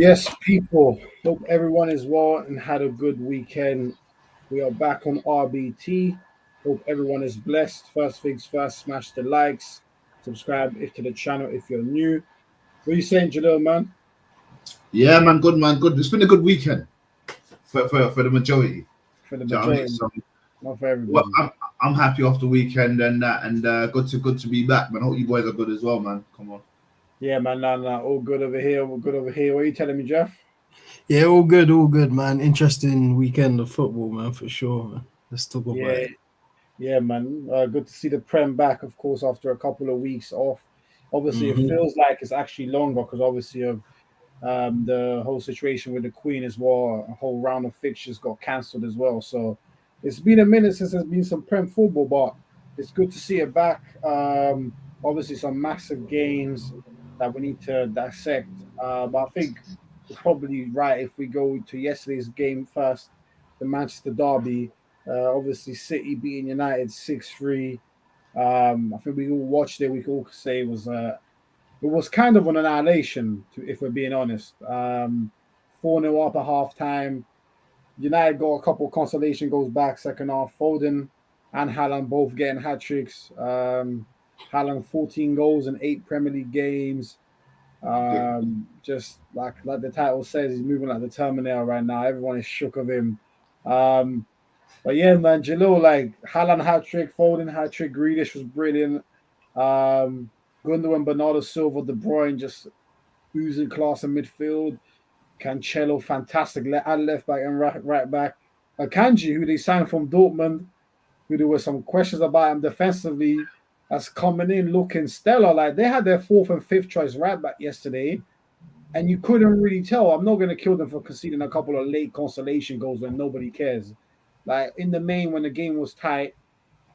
Yes, people. Hope everyone is well and had a good weekend. We are back on RBT. Hope everyone is blessed. First things first, smash the likes, subscribe if to the channel if you're new. What are you saying, Jalil, man? Yeah, man, good man, good. It's been a good weekend for the majority. For the Do you know what I mean? majority, So, not for well, everybody. I'm happy off the weekend and that, and good to be back, man. Hope you boys are good as well, man. Come on. Yeah, man, nah. All good over here. All good over here. What are you telling me, Jeff? Yeah, all good, man. Interesting weekend of football, man, for sure. Man. Let's talk about Yeah, it. yeah, man. Good to see the Prem back, of course, after a couple of weeks off. Obviously, it hmm feels like it's actually longer because obviously of the whole situation with the Queen as well. A whole round of fixtures got cancelled as well. So it's been a minute since there's been some Prem football, but it's good to see it back. Obviously, some massive games that we need to dissect. But I think it's probably right if we go to yesterday's game first, the Manchester Derby. Obviously, City beating United 6-3. I think we all watched it. We could all say it was kind of an annihilation, if we're being honest. 4-0 up at half time. United got a couple of consolation goals back second half. Foden and Haaland both getting hat tricks. Haaland 14 goals in 8 Premier League games. Just like the title says, he's moving like the Terminator right now. Everyone is shook of him. Um, but yeah, man, Jalil, like Haaland hat trick, Foden hat trick, Grealish was brilliant. Um, Gundogan, Bernardo Silva, De Bruyne just oozing class in midfield. Cancelo, fantastic at left back and right back. Akanji, who they signed from Dortmund, who there were some questions about him defensively, that's coming in looking stellar. Like they had their fourth and fifth choice right back yesterday, and you couldn't really tell. I'm not going to kill them for conceding a couple of late consolation goals when nobody cares. Like in the main, when the game was tight,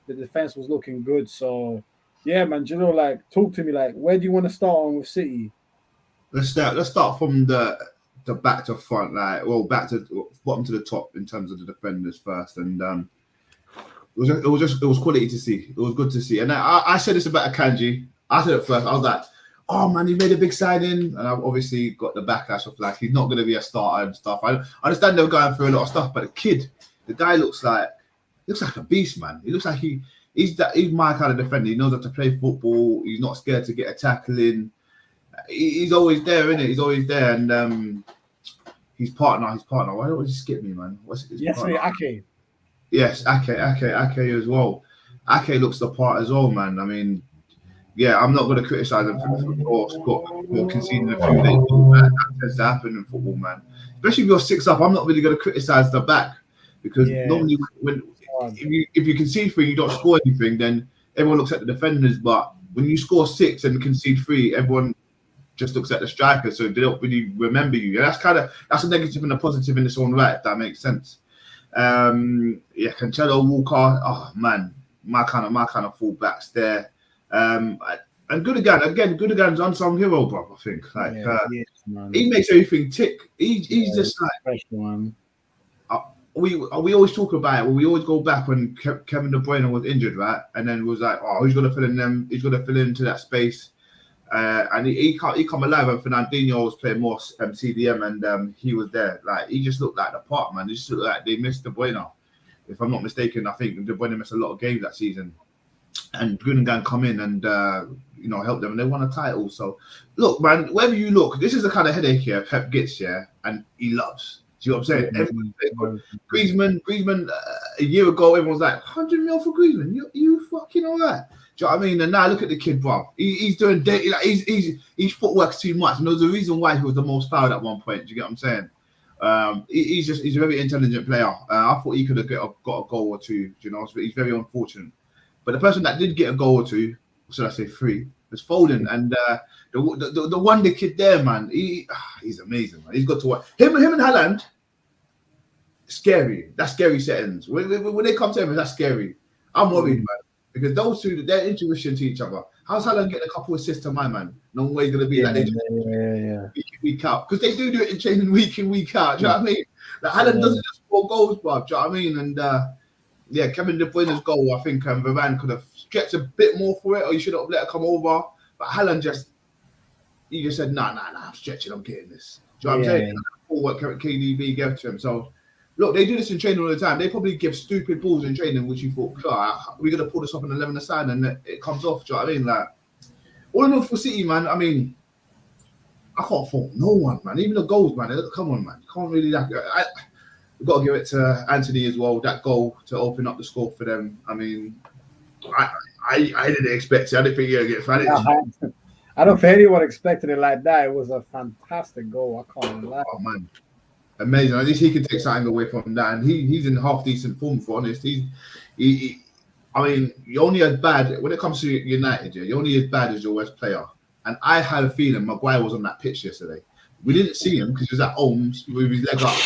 the defense was looking good. So yeah, man, like talk to me. Like, where do you want to start on with City? Let's start from the back to front, like back to bottom to the top in terms of the defenders first, and it was quality to see. It was good to see, and I said this about Akanji. I said it first. I was like, oh man, he made a big signing, and I've obviously got the backlash of like he's not going to be a starter and stuff. I understand they were going through a lot of stuff, but the guy looks like a beast, man. He looks like he's my kind of defender. He knows how to play football. He's not scared to get a tackle in. He's always there, isn't it? He's always there, and his partner. Why don't you skip me, man? What's his partner? Ake. Yes, Ake as well. Ake looks the part as well, man. I mean, yeah, I'm not going to criticize him for conceding a few late goals. That tends to happen in football, man. Especially if you're 6 up, I'm not really going to criticize the back because normally if you concede 3 and you don't score anything, then everyone looks at the defenders. But when you score 6 and concede 3, everyone just looks at the striker, so they don't really remember you. And that's a negative and a positive in its own right, if that makes sense. Cancelo, Walker, oh man, my kind of fullbacks there. And Gundogan's unsung hero, bro. I think he makes everything tick. He's just like special, man. We always talk about it. We always go back when Kevin De Bruyne was injured, right? And then was like, oh, he's gonna fill in them. He's gonna fill into that space. And he come alive when Fernandinho was playing more CDM, and he was there. Like he just looked like the part, man. He just looked like they missed De Bruyne. If I'm not mistaken, I think De Bruyne missed a lot of games that season. And Gundogan come in and help them, and they won a title. So look, man, wherever you look, this is the kind of headache here Pep gets, and he loves. Do you know what I'm saying? Griezmann, a year ago, everyone was like, 100 mil for Griezmann. You fucking all right. Do you know what I mean? And now look at the kid, bro. He's doing like his footwork's too much. And there's a reason why he was the most fouled at one point. Do you get what I'm saying? He's a very intelligent player. I thought he could have got a goal or two. You know, but he's very unfortunate. But the person that did get a goal or two, or should I say 3, was Foden, and the wonder kid there, man. He's amazing, man. He's got to work. Him and Haaland. Scary. That's scary settings. When they come to him, that's scary. I'm worried, man. Because those two, they're intuition to each other. How's Haaland getting a couple of assists to my man? No way going to be like they do week out. Because they do it in training week in, week out. Do you know what I mean? Like Haaland doesn't just score goals, bro. Do you know what I mean? And Kevin De Bruyne's goal, I think Varane could have stretched a bit more for it, or you should have let it come over. But Haaland just said, nah, I'm stretching, I'm getting this. Do you know what I'm saying? All what KDB gave to him. So, look, they do this in training all the time. They probably give stupid balls in training, which you thought, we're going to pull this off in 11 aside, and it comes off. Do you know what I mean? Like, all in all for City, man, I mean, I can't fault no one, man. Even the goals, man. Come on, man. Can't really. We've got to give it to Anthony as well. That goal to open up the score for them. I mean, I didn't expect it. I didn't think he would get it. I don't think anyone expected it like that. It was a fantastic goal. I can't even lie. Oh man, amazing! At least he can take something away from that, and he's in half decent form. For honest, I mean, you're only as bad when it comes to United. You're only as bad as your worst player. And I had a feeling Maguire was on that pitch yesterday. We didn't see him because he was at home with his leg up.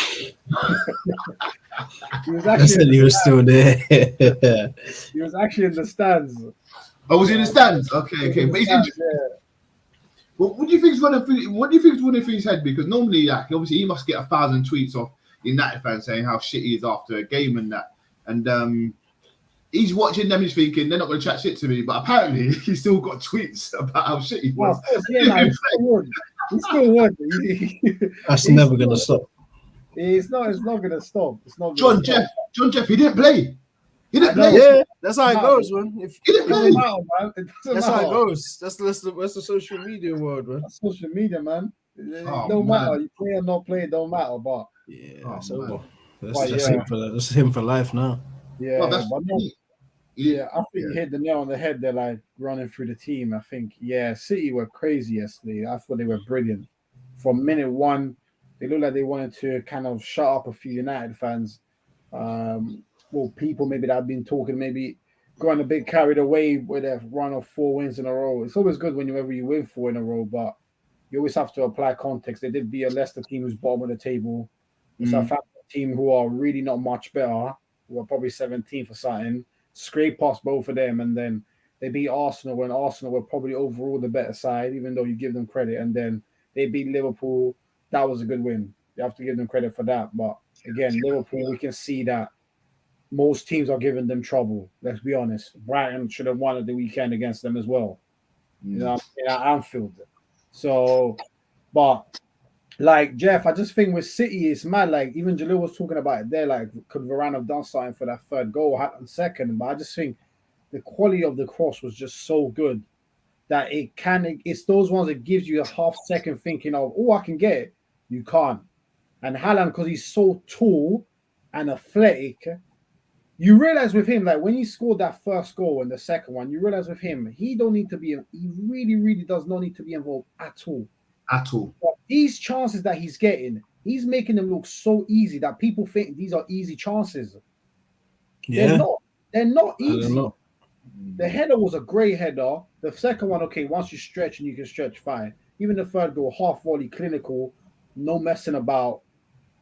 I said he was still there. He was actually in the stands. Oh, was he in the stands? Okay. But he's injured. Well, what do you think is running through his head? Because normally, obviously, he must get 1,000 tweets off United fans saying how shit he is after a game and that. And he's watching them. He's thinking they're not going to chat shit to me. But apparently, he's still got tweets about how shit he was. Well, he still would. That's never going to stop. It's not going to stop. It's not. John Jeff, he didn't play. Yeah, that's how it goes, man. He didn't play. That's how it goes. That's the social media world, man. That's social media, man. It don't matter. You play or not play, it don't matter. But that's over. That's him for life now. Yeah, I think you hit the nail on the head. They're like running through the team. I think, City were crazy yesterday. I thought they were brilliant. From minute one, they looked like they wanted to kind of shut up a few United fans. People maybe that have been talking, maybe going a bit carried away with a run of 4 wins in a row. It's always good whenever you win 4 in a row, but you always have to apply context. They did beat a Leicester team who's bottom of the table. It's a team who are really not much better. Who are probably 17th or something. Scrape past both of them, and then they beat Arsenal when Arsenal were probably overall the better side, even though you give them credit. And then they beat Liverpool. That was a good win. You have to give them credit for that. But again, Liverpool, we can see that most teams are giving them trouble. Let's be honest. Brighton should have won at the weekend against them as well. You know, at Anfield. So, but like Jeff, I just think with City, it's mad. Like even Jalil was talking about it there. Like, could Varane have done something for that third goal and second? But I just think the quality of the cross was just so good that it's those ones that gives you a half second thinking of, I can get it. You can't. And Haaland, because he's so tall and athletic, you realize with him, like when he scored that first goal and the second one, you realize with him, he really, really does not need to be involved at all. But these chances that he's getting, he's making them look so easy that people think these are easy chances. Yeah. They're not easy. The header was a great header. The second one, okay, once you stretch and you can stretch, fine. Even the third goal, half volley, clinical, no messing about.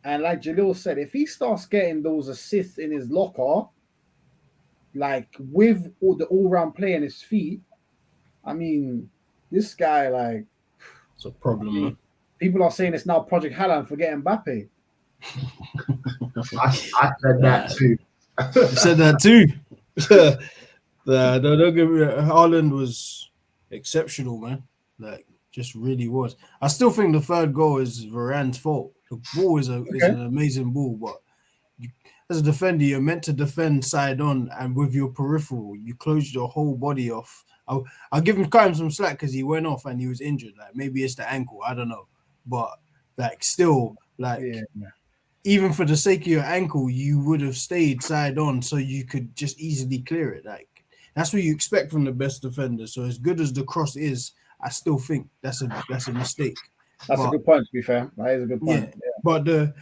And like Jalil said, if he starts getting those assists in his locker, like with the all-round play in his feet, I mean, this guy, like, it's a problem, man. People are saying it's now Project Haaland for getting Mbappe. I said that too. You said that too. Don't get me wrong. Haaland was exceptional, man. Like, just really was. I still think the third goal is Varane's fault. The ball is an amazing ball, but as a defender, you're meant to defend side on, and with your peripheral, you close your whole body off. I'll give him kind of some slack because he went off and he was injured. Like maybe it's the ankle, I don't know, but like still, like even for the sake of your ankle, you would have stayed side on so you could just easily clear it. Like that's what you expect from the best defender. So as good as the cross is, I still think that's a mistake. That's a good point, to be fair. That is a good point. Yeah. But the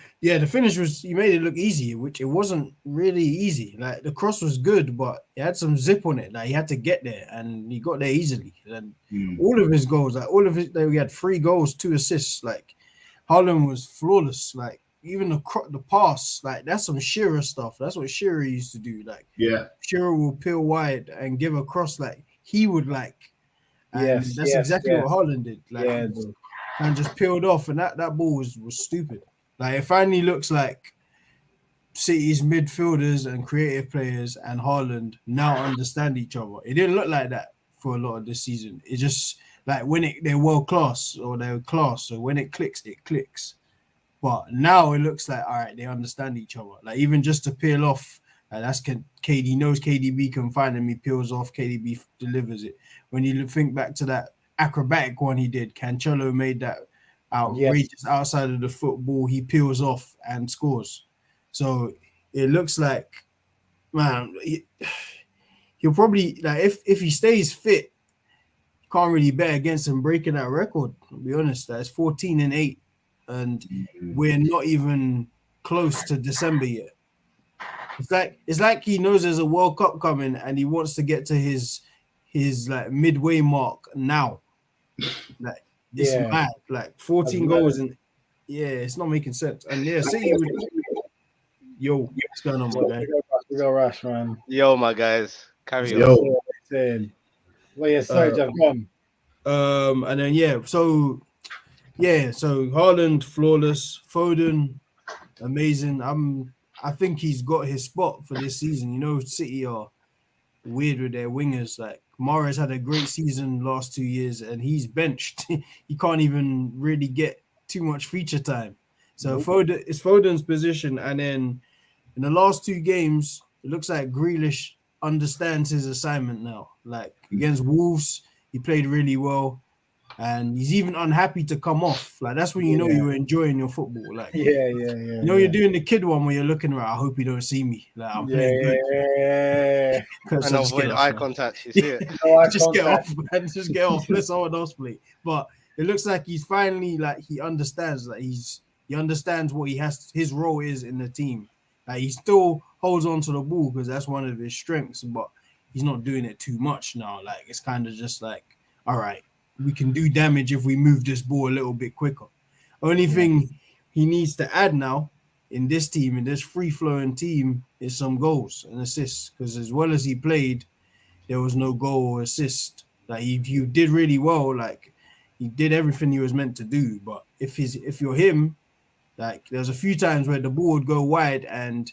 finish was, you made it look easy, which it wasn't really easy. Like the cross was good, but he had some zip on it. Like he had to get there, and he got there easily. And all of his goals, we had 3 goals, 2 assists. Like Haaland was flawless. Like even the pass, like that's some Shearer stuff. That's what Shearer used to do. Like Shearer will peel wide and give a cross like he would like. And that's exactly what Haaland did. Like and just peeled off, and that ball was stupid. Like it finally looks like City's midfielders and creative players and Haaland now understand each other. It didn't look like that for a lot of this season. It just like when they're world class or they're class, so when it clicks, it clicks. But now it looks like, all right, they understand each other. Like, even just to peel off, that's KD knows KDB can find him. He peels off, KDB delivers it. When you think back to that acrobatic one he did, Cancelo made that outrageous outside of the football. He peels off and scores. So it looks like, man, he'll probably, like, if he stays fit, can't really bet against him breaking that record. To be honest, that's 14-8. And we're not even close to December yet. It's like he knows there's a World Cup coming and he wants to get to his like midway mark now. Like, it's mad. Like 14 goals and it's not making sense. And City would, what's going on, my guy? We go Rash, man. Yo, my guys, carry on. Well, yeah, sorry, Jeff. And then so Haaland flawless, Foden amazing. I think he's got his spot for this season. You know, City are weird with their wingers. Like, Mahrez had a great season last 2 years, and he's benched. He can't even really get too much feature time. So it's Foden's position, and then in the last 2 games, it looks like Grealish understands his assignment now. Like, against Wolves, he played really well. And he's even unhappy to come off. Like, that's when you know you're enjoying your football. Like, you know, you're doing the kid one where you're looking around. I hope you don't see me. Like, I'm playing good. And avoid eye contact. You see it? Just get off, man. Just get off. Let someone else play. But it looks like he's finally, like, he understands. Like, he understands what his role is in the team. Like, he still holds on to the ball because that's one of his strengths. But he's not doing it too much now. Like, it's kind of just like, all right, we can do damage if we move this ball a little bit quicker. Only thing he needs to add now in this team, in this free-flowing team, is some goals and assists. Because as well as he played, there was no goal or assist. Like, he did really well. Like, he did everything he was meant to do. But if you're him, like, there's a few times where the ball would go wide, and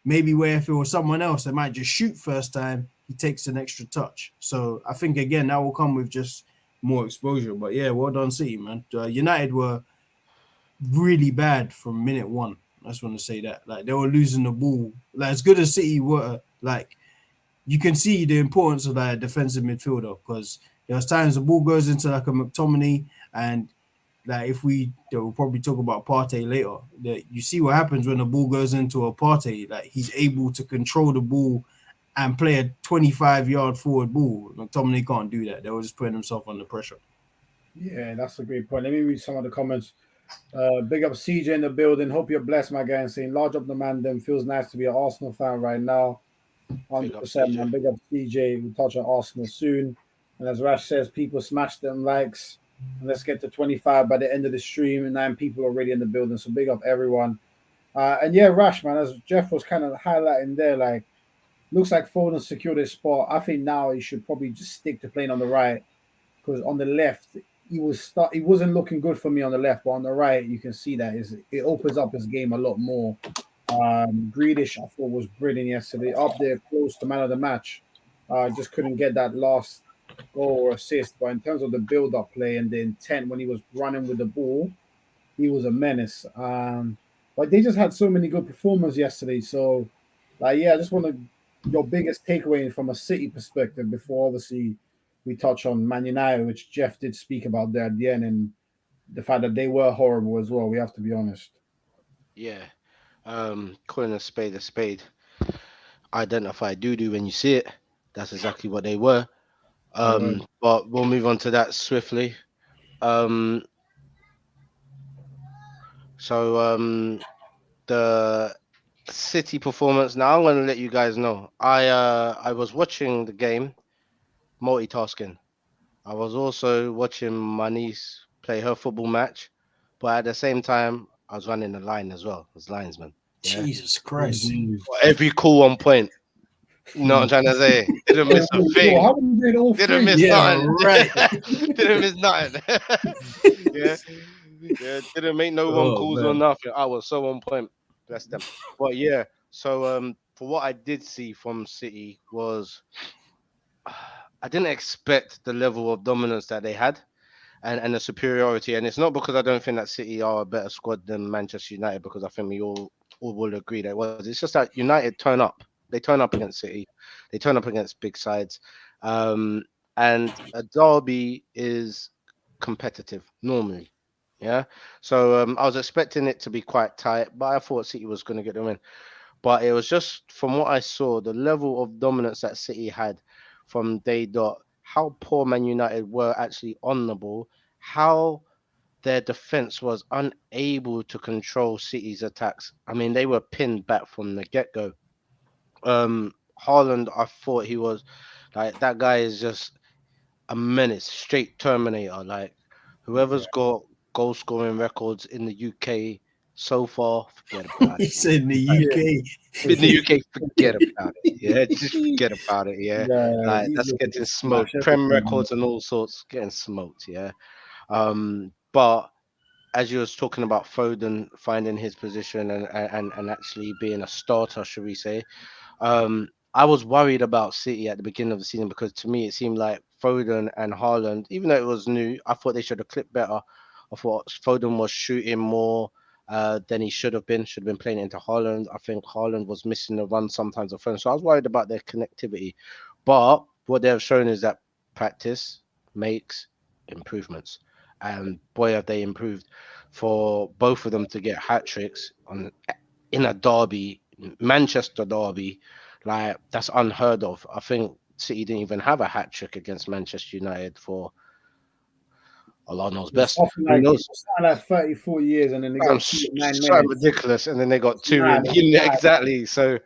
maybe where if it was someone else that might just shoot first time, he takes an extra touch. So I think, again, that will come with just more exposure. But well done, City, man. United were really bad from minute one. I just want to say that. Like, they were losing the ball. Like, as good as City were, like, you can see the importance of that defensive midfielder, because there was times the ball goes into like a McTominay, and like, we'll probably talk about Partey later. That you see what happens when the ball goes into a Partey. Like, he's able to control the ball and play a 25-yard forward ball. McTominay can't do that. They were just putting himself under pressure. Yeah, that's a great point. Let me read some of the comments. Big up CJ in the building. Hope you're blessed, my guy. And saying, large up the man. Then feels nice to be an Arsenal fan right now. 100%, man. Big up CJ. We'll touch on Arsenal soon. And as Rash says, people smash them likes. And let's get to 25 by the end of the stream. And 9 people already in the building. So big up everyone. And Rash, man, as Jeff was kind of highlighting there, like, looks like Foden secured his spot. I think now he should probably just stick to playing on the right, because on the left he wasn't looking good for me on the left, but on the right you can see that it opens up his game a lot more. Grealish, I thought, was brilliant yesterday, up there close to man of the match. Just couldn't get that last goal or assist, but in terms of the build-up play and the intent when he was running with the ball, he was a menace. But they just had so many good performers yesterday. So, I just want to your biggest takeaway from a City perspective before obviously we touch on Man United, which Jeff did speak about there at the end, and the fact that they were horrible as well. We have to be honest. Yeah. Calling a spade. Identify doo-doo when you see it. That's exactly what they were. But we'll move on to that swiftly. The City performance. Now I'm going to let you guys know. I was watching the game, multitasking. I was also watching my niece play her football match, but at the same time, I was running the line as well as linesman. Yeah? Jesus Christ! Every call on point. You know what I'm trying to say? Didn't miss a thing. How did you all Didn't miss nothing. Right. Didn't miss nothing. Didn't make no wrong calls or nothing. I was so on point. Bless them. But so for what I did see from City was I didn't expect the level of dominance that they had. and the superiority. And it's not because I don't think that City are a better squad than Manchester United, because I think we all will agree that it was. It's just that United turn up. They turn up against City. They turn up against big sides. And a derby is competitive normally. Yeah. So I was expecting it to be quite tight, but I thought City was going to get the win. But it was just from what I saw, the level of dominance that City had from day dot, how poor Man United were actually on the ball, how their defense was unable to control City's attacks. I mean, they were pinned back from the get go. Haaland, I thought he was like, that guy is just a menace, straight Terminator. Like, whoever's got goal scoring records in the UK so far, forget about He it. said in the Yeah. UK. In the UK, forget about it. Yeah, just forget about it. Yeah, like he's that's looking to getting smash smoked. Prem everything. records and all sorts getting smoked. Yeah. But as you was talking about Foden finding his position and actually being a starter, should we say? I was worried about City at the beginning of the season, because to me it seemed like Foden and Haaland, even though it was new, I thought they should have clipped better. I thought Foden was shooting more than he should have been. Should have been playing into Haaland. I think Haaland was missing the run sometimes of Foden, so I was worried about their connectivity. But what they have shown is that practice makes improvements, and boy have they improved. For both of them to get hat tricks on in a derby, Manchester derby, like that's unheard of. I think City didn't even have a hat trick against Manchester United for Allah knows It's best. something Who like knows? 30, 40 years, and then they got two in 9 minutes. Ridiculous, and then they got It's two mad. in. It's mad. Exactly. So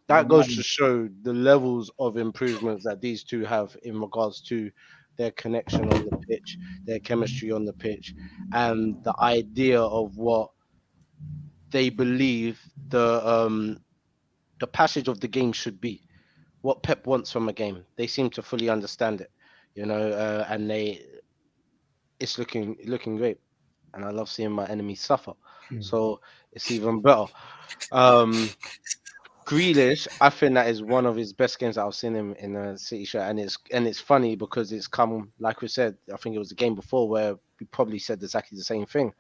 that It's goes mad. to show the levels of improvements that these two have in regards to their connection on the pitch, their chemistry on the pitch, and the idea of what they believe the passage of the game should be, what Pep wants from a game. They seem to fully understand it, and it's looking great, and I love seeing my enemies suffer. So it's even better. Um, Grealish, I think that is one of his best games that I've seen him in a City shirt, and it's funny because it's come, like we said, I think it was the game before where we probably said exactly the same thing.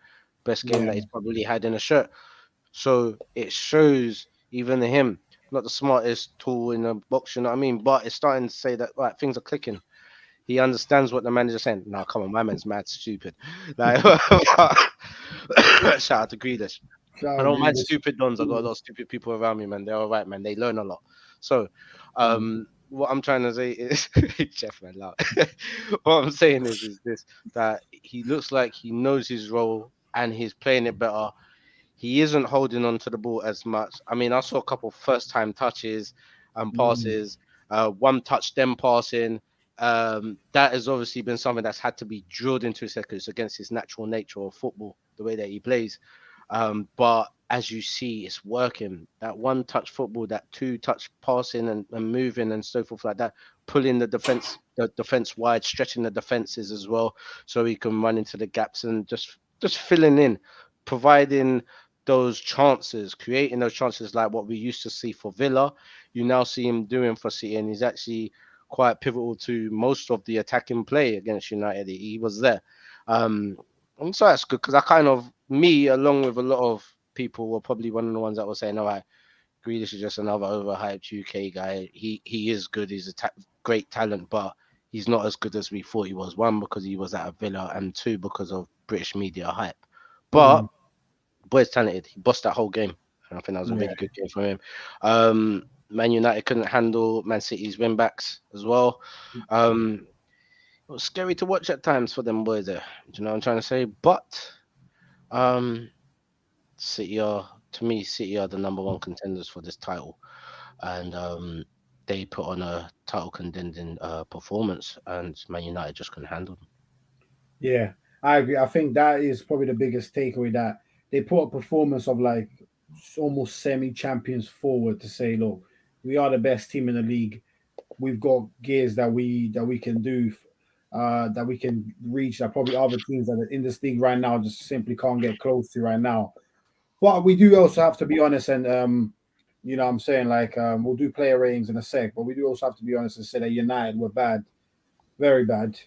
Best game Yeah. that he's probably had in a shirt. So it shows even him, not the smartest tool in the box, you know what I mean? But it's starting to say that right, things are clicking. He understands what the manager's saying. No, come on, my man's mad stupid. Like, shout out to Grealish. Shout I out don't mind Grealish. stupid dons. I got a lot of stupid people around me, man. They're all right, man. They learn a lot. So, what I'm trying to say is, Jeff, man, loud. What I'm saying is this: that he looks like he knows his role and he's playing it better. He isn't holding on to the ball as much. I mean, I saw a couple first time touches and passes, one touch, them passing. That has obviously been something that's had to be drilled into his head because it's against his natural nature of football, the way that he plays. But as you see, it's working. That one touch football, that two touch passing and moving and so forth like that, pulling the defense wide, stretching the defenses as well, so he can run into the gaps and just filling in, providing those chances, creating those chances like what we used to see for Villa. You now see him doing for City, and he's actually quite pivotal to most of the attacking play against United. He was there. And so that's good because I kind of, me, along with a lot of people, were probably one of the ones that were saying, all right, Grealish is just another overhyped UK guy. He is good. He's a great talent, but he's not as good as we thought he was. One, because he was at a Villa, and two, because of British media hype. But boy's talented. He bossed that whole game. And I think that was a really good game for him. Man United couldn't handle Man City's win backs as well. It was scary to watch at times for them boys there. Do you know what I'm trying to say? But City are, to me, City are the number one contenders for this title. And they put on a title contending performance, and Man United just couldn't handle them. Yeah, I agree. I think that is probably the biggest takeaway, that they put a performance of like almost semi-champions forward to say, look, we are the best team in the league. We've got gears that we can do, that we can reach, that probably other teams that are in this league right now just simply can't get close to right now. But we do also have to be honest, and I'm saying, like, we'll do player ratings in a sec, but we do also have to be honest and say that United were bad, very bad.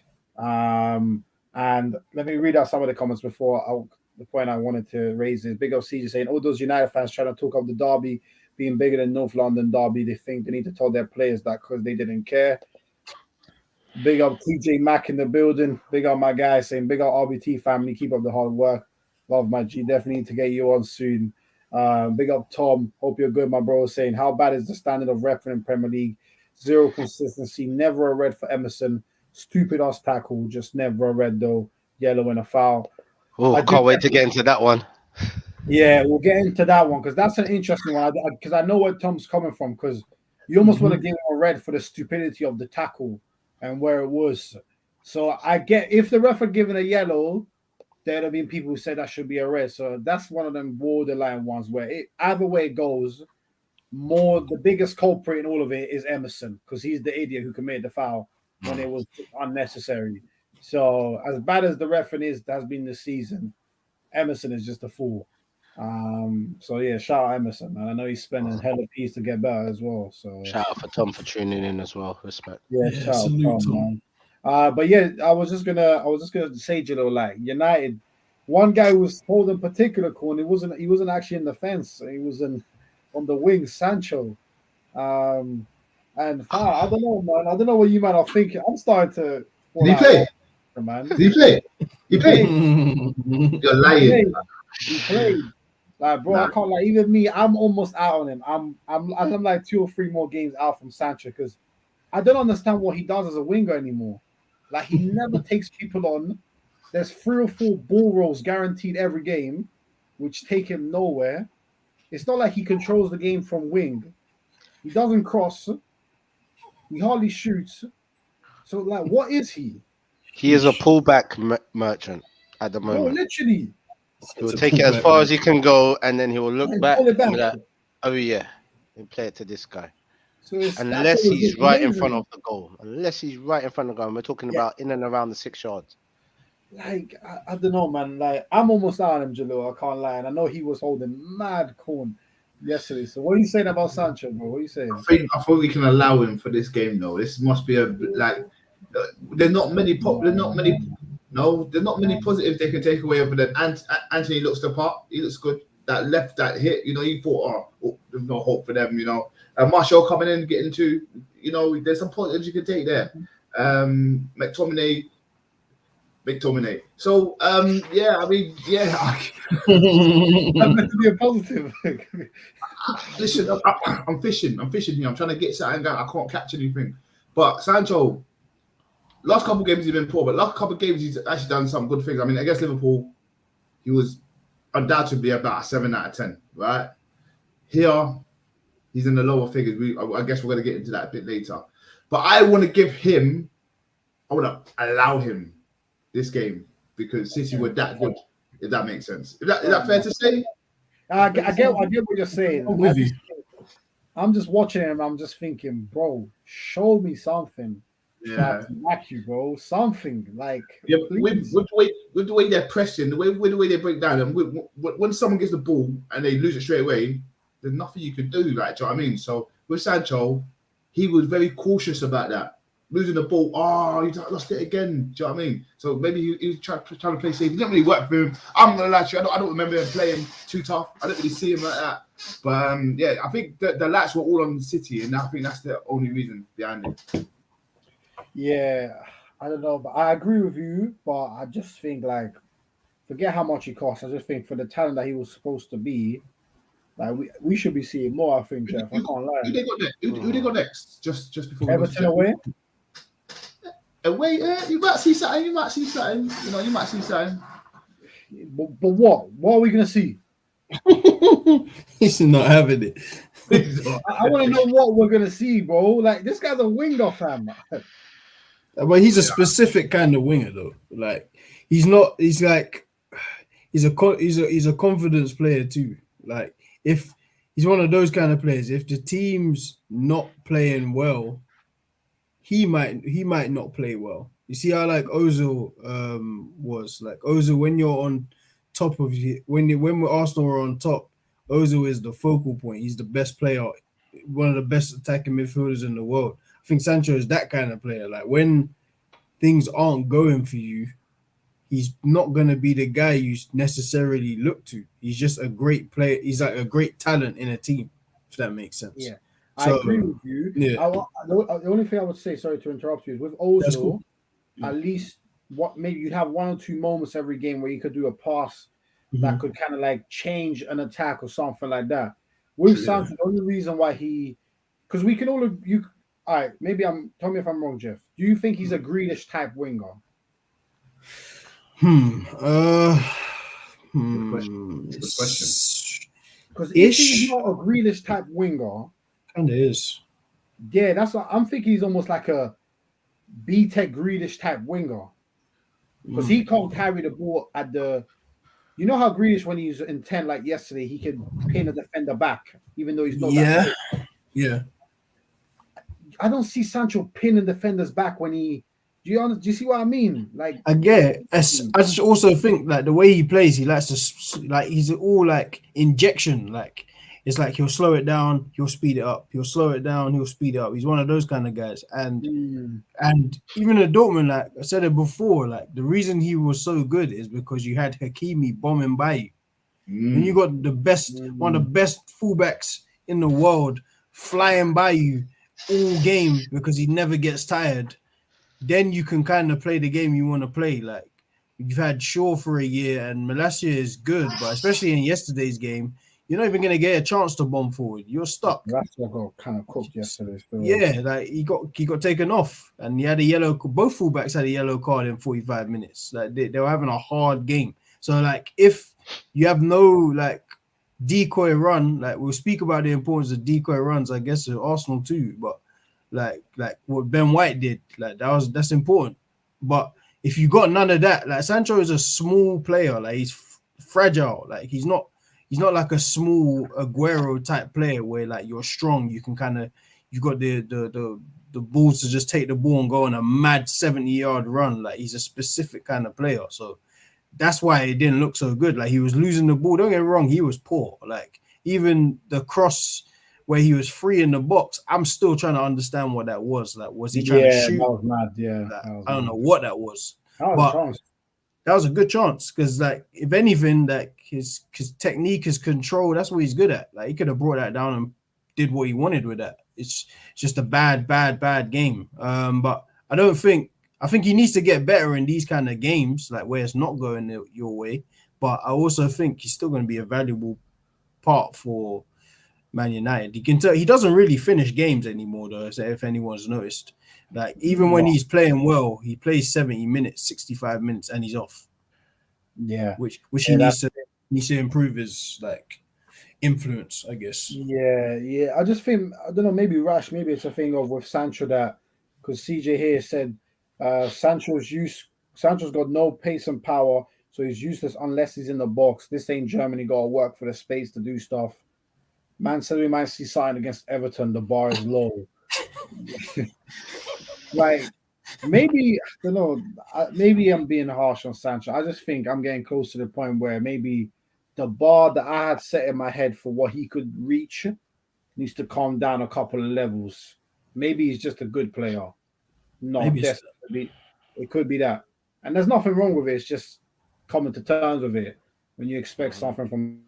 And let me read out some of the comments before the point I wanted to raise is Big up CJ saying, all those United fans trying to talk of the derby being bigger than North London derby, they think they need to tell their players that because they didn't care. Big up TJ Mack in the building. Big up my guy saying, big up RBT family. Keep up the hard work. Love my G. Definitely need to get you on soon. Big up Tom. Hope you're good, my bro. Saying, how bad is the standard of refereeing in Premier League? Zero consistency. Never a red for Emerson. Stupid ass tackle. Just never a red though. Yellow and a foul. Oh, can't wait to get into that one. Yeah, we'll get into that one because that's an interesting one. Because I know where Tom's coming from. Because you almost want to give him a red for the stupidity of the tackle and where it was. So I get if the ref had given a yellow, there'd have been people who said that should be a red. So that's one of them borderline ones where either way it goes, the biggest culprit in all of it is Emerson because he's the idiot who committed the foul when it was unnecessary. So as bad as the referee has been this season, Emerson is just a fool. So yeah, shout out Emerson. I know he's spending hella piece to get better as well. So shout out for Tom for tuning in as well. Respect. Yeah, shout out Tom, man. But yeah, I was just gonna say, Jilo, like United, one guy who was holding particular corner. He wasn't actually in the fence. He was on the wing, Sancho. And I don't know, man. I don't know what you man are thinking. I'm starting to. Did he play? Man. Did he play? He played. You're lying. He played. Like, bro, I can't like even me. I'm almost out on him. I'm like 2 or 3 more games out from Sancho because I don't understand what he does as a winger anymore. Like he never takes people on. There's 3 or 4 ball rolls guaranteed every game, which take him nowhere. It's not like he controls the game from wing. He doesn't cross. He hardly shoots. So like, what is he? He is a pullback merchant at the moment. No, literally. He will take it as far as he can go, and then he will look back and be like, oh yeah, and play it to this guy. So unless he's right in front of the goal. Unless he's right in front of the goal. And we're talking about in and around the 6 yards. Like, I don't know, man. Like, I'm almost out on him, Jalil. I can't lie. And I know he was holding mad corn yesterday. So what are you saying about Sancho, bro? What are you saying? I think we can allow him for this game, though. This must be there's not many positives they can take away other than Anthony looks the part. He looks good. That hit, you thought, there's no hope for them, And Martial coming in, getting to, there's some positives you can take there. McTominay. So, I'm meant to be a positive. Listen, I'm fishing here. I'm trying to get something out. I can't catch anything. But Sancho, last couple of games he's been poor, but last couple of games he's actually done some good things. I mean, against Liverpool, he was undoubtedly about a 7 out of 10, right? Here, he's in the lower figures. I guess we're going to get into that a bit later. But I want to allow him this game because City were that good, if that makes sense. Is that fair to say? I get what you're saying. I'm just watching him. I'm just thinking, bro, show me something. Yeah, like you, bro. Something like with the way they're pressing, the way they break down, and when someone gets the ball and they lose it straight away, there's nothing you can do. Like, do you know what I mean? So with Sancho, he was very cautious about that. Losing the ball, he lost it again. Do you know what I mean? So maybe he was trying to play safe. It didn't really work for him. I'm gonna lie to you, I don't remember him playing too tough. I don't really see him like that. But I think the lights were all on City, and I think that's the only reason behind it. Yeah, I don't know, but I agree with you. But I just think, like, forget how much he costs. I just think for the talent that he was supposed to be, like we should be seeing more. I think, Jeff. I can't lie. Who they got next? Just before Everton away. Away, you might see something. You might see something. But what? What are we gonna see? He's not having it. I want to know what we're gonna see, bro. Like, this guy's a winger, fam. But he's a specific kind of winger, though. Like, he's not. He's like, he's a confidence player too. Like, if he's one of those kind of players, if the team's not playing well, he might not play well. You see how like Ozil was like Ozil when you're on top of when Arsenal are on top, Ozil is the focal point. He's the best player, one of the best attacking midfielders in the world. I think Sancho is that kind of player. Like when things aren't going for you, he's not going to be the guy you necessarily look to. He's just a great player. He's like a great talent in a team, if that makes sense. Yeah, I So, agree with you. yeah. The only thing I would say, sorry to interrupt you, is with That's Ozil, cool. Yeah. at least maybe you'd have 1 or 2 moments every game where you could do a pass that Mhm. could kind of like change an attack or something like that. With Sancho, the only reason why because we can all all right, tell me if I'm wrong, Jeff. Do you think he's a Grealish type winger? Good question. Good question. Because if he's Ish. not a Grealish type winger, Kind of is. yeah, that's what I'm thinking. He's almost like a B-Tech Grealish type winger because he can't carry the ball at the. You know how Grealish, when he's in 10 like yesterday, he can pin a defender back, even though he's not that quick. Yeah. I don't see Sancho pinning defenders back when he. Do you see what I mean? Like, I get it. I just also think like the way he plays, he likes to like he's all like injection. Like it's like he'll slow it down, he'll speed it up. He'll slow it down, he'll speed it up. He's one of those kind of guys. And even at Dortmund, like I said it before, like the reason he was so good is because you had Hakimi bombing by you. And you got the best, one of the best fullbacks in the world flying by you all game because he never gets tired. Then you can kind of play the game you want to play. Like you've had Shaw for a year, and Malacia is good, but especially in yesterday's game, you're not even going to get a chance to bomb forward. You're stuck. Malacia got kind of cooked yesterday. Still. Yeah, like he got taken off, and he had a yellow. Both fullbacks had a yellow card in 45 minutes. Like they were having a hard game. So like if you have no like decoy run, like we'll speak about the importance of decoy runs, I guess, to Arsenal too, but like what Ben White did, like that's important. But if you got none of that, like Sancho is a small player, like he's fragile, like he's not like a small Aguero type player where like you're strong, you can kind of you got the balls to just take the ball and go on a mad 70-yard run. Like he's a specific kind of player, so that's why it didn't look so good. Like he was losing the ball. Don't get me wrong, he was poor. Like even the cross where he was free in the box, I'm still trying to understand what that was. Like, was he trying to shoot? That was mad. Yeah, Like, I don't know what that was. That was a chance. That was a good chance because, like, if anything, like his technique, his control, that's what he's good at. Like, he could have brought that down and did what he wanted with that. It's just a bad game. But I think he needs to get better in these kind of games, like where it's not going your way. But I also think he's still going to be a valuable part for Man United. You can tell he doesn't really finish games anymore, though. So if anyone's noticed, like even when he's playing well, he plays 70 minutes, 65 minutes, and he's off. Yeah, which he needs to improve his like influence, I guess. Yeah. I just think I don't know. Maybe Rash. Maybe it's a thing of with Sancho that because CJ here said Sancho's got no pace and power, so he's useless unless he's in the box. This ain't Germany. Got to work for the space to do stuff. Man said we might see sign against Everton. The bar is low. Like maybe I don't know. Maybe I'm being harsh on Sancho. I just think I'm getting close to the point where maybe the bar that I had set in my head for what he could reach needs to calm down a couple of levels. Maybe he's just a good player. No, desperately. It could be that. And there's nothing wrong with it. It's just coming to terms with it when you expect something from.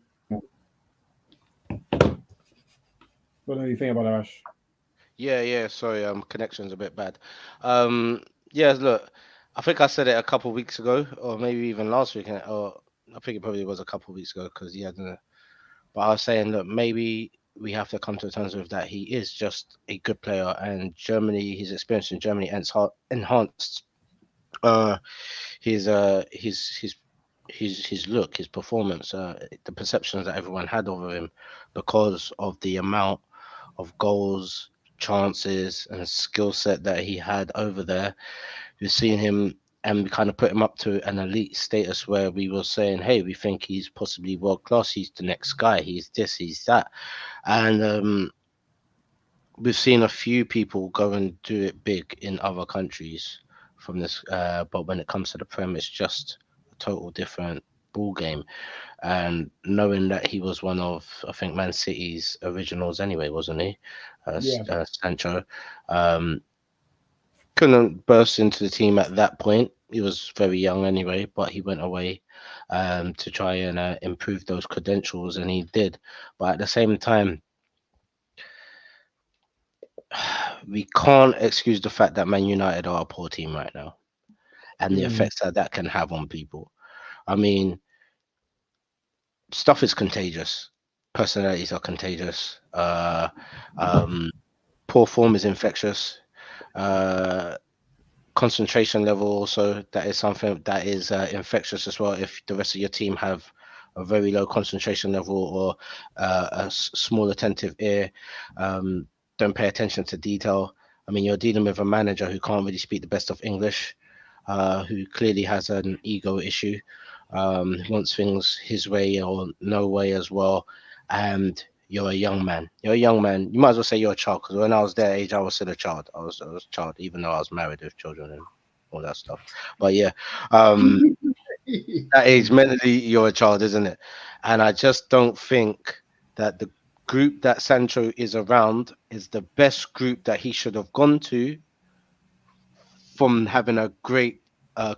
What do you think about that, Ash? Yeah. Sorry, connection's a bit bad. Yeah, look, I think I said it a couple of weeks ago, or maybe even last week, or I think it probably was a couple of weeks ago because he hadn't. But I was saying that maybe we have to come to terms with that. He is just a good player, and Germany, his experience in Germany enhanced his look, his performance, the perceptions that everyone had of him because of the amount of goals, chances, and skill set that he had over there. We've seen him and we kind of put him up to an elite status where we were saying, hey, we think he's possibly world class. He's the next guy. He's this, he's that. And we've seen a few people go and do it big in other countries from this. But when it comes to the Prem, it's just a total different ball game. And knowing that he was one of, I think, Man City's originals anyway, wasn't he? Sancho. Couldn't burst into the team at that point. he was very young anyway, but he went away to try and improve those credentials, and he did. But at the same time, we can't excuse the fact that Man United are a poor team right now, and the effects that that can have on people. I mean, stuff is contagious. Personalities are contagious. Poor form is infectious. Uh, Concentration level also, that is something that is infectious as well. If the rest of your team have a very low concentration level or small attentive ear, don't pay attention to detail. I mean, you're dealing with a manager who can't really speak the best of English, who clearly has an ego issue, wants things his way or no way as well. And you're a young man. You're a young man. You might as well say you're a child, because when I was their age, I was still a child. I was a child, even though I was married with children and all that stuff. But yeah, that age, mentally, you're a child, isn't it? And I just don't think that the group that Sancho is around is the best group that he should have gone to from having a great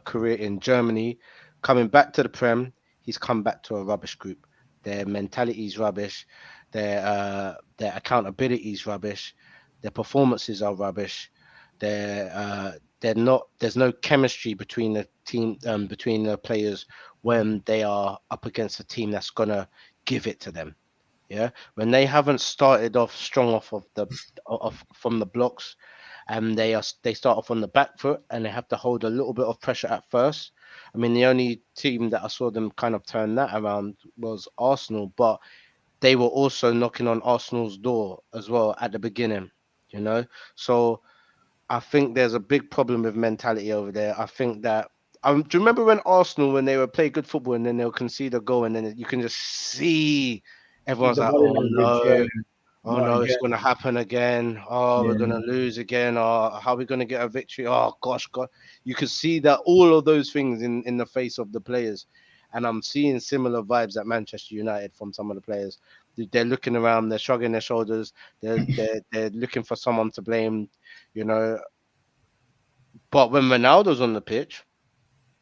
career in Germany. Coming back to the Prem, he's come back to a rubbish group. Their mentality is rubbish. Their accountability is rubbish. Their performances are rubbish. They're not. There's no chemistry between the team, between the players when they are up against a team that's gonna give it to them. Yeah, when they haven't started off strong from the blocks, and they start off on the back foot, and they have to hold a little bit of pressure at first. I mean, the only team that I saw them kind of turn that around was Arsenal, but they were also knocking on Arsenal's door as well at the beginning, you know. So I think there's a big problem with mentality over there. I think that do you remember when Arsenal, when they would play good football and then they'll concede a goal, and then you can just see everyone's The like, body "Oh language, no, oh not no, it's again. going to happen again. Oh, we're Yeah. going to lose again. Oh, how are we going to get a victory? Oh gosh, God." You could see that all of those things in the face of the players, and I'm seeing similar vibes at Manchester United from some of the players. They're looking around, they're shrugging their shoulders, they're looking for someone to blame, you know. But when Ronaldo's on the pitch,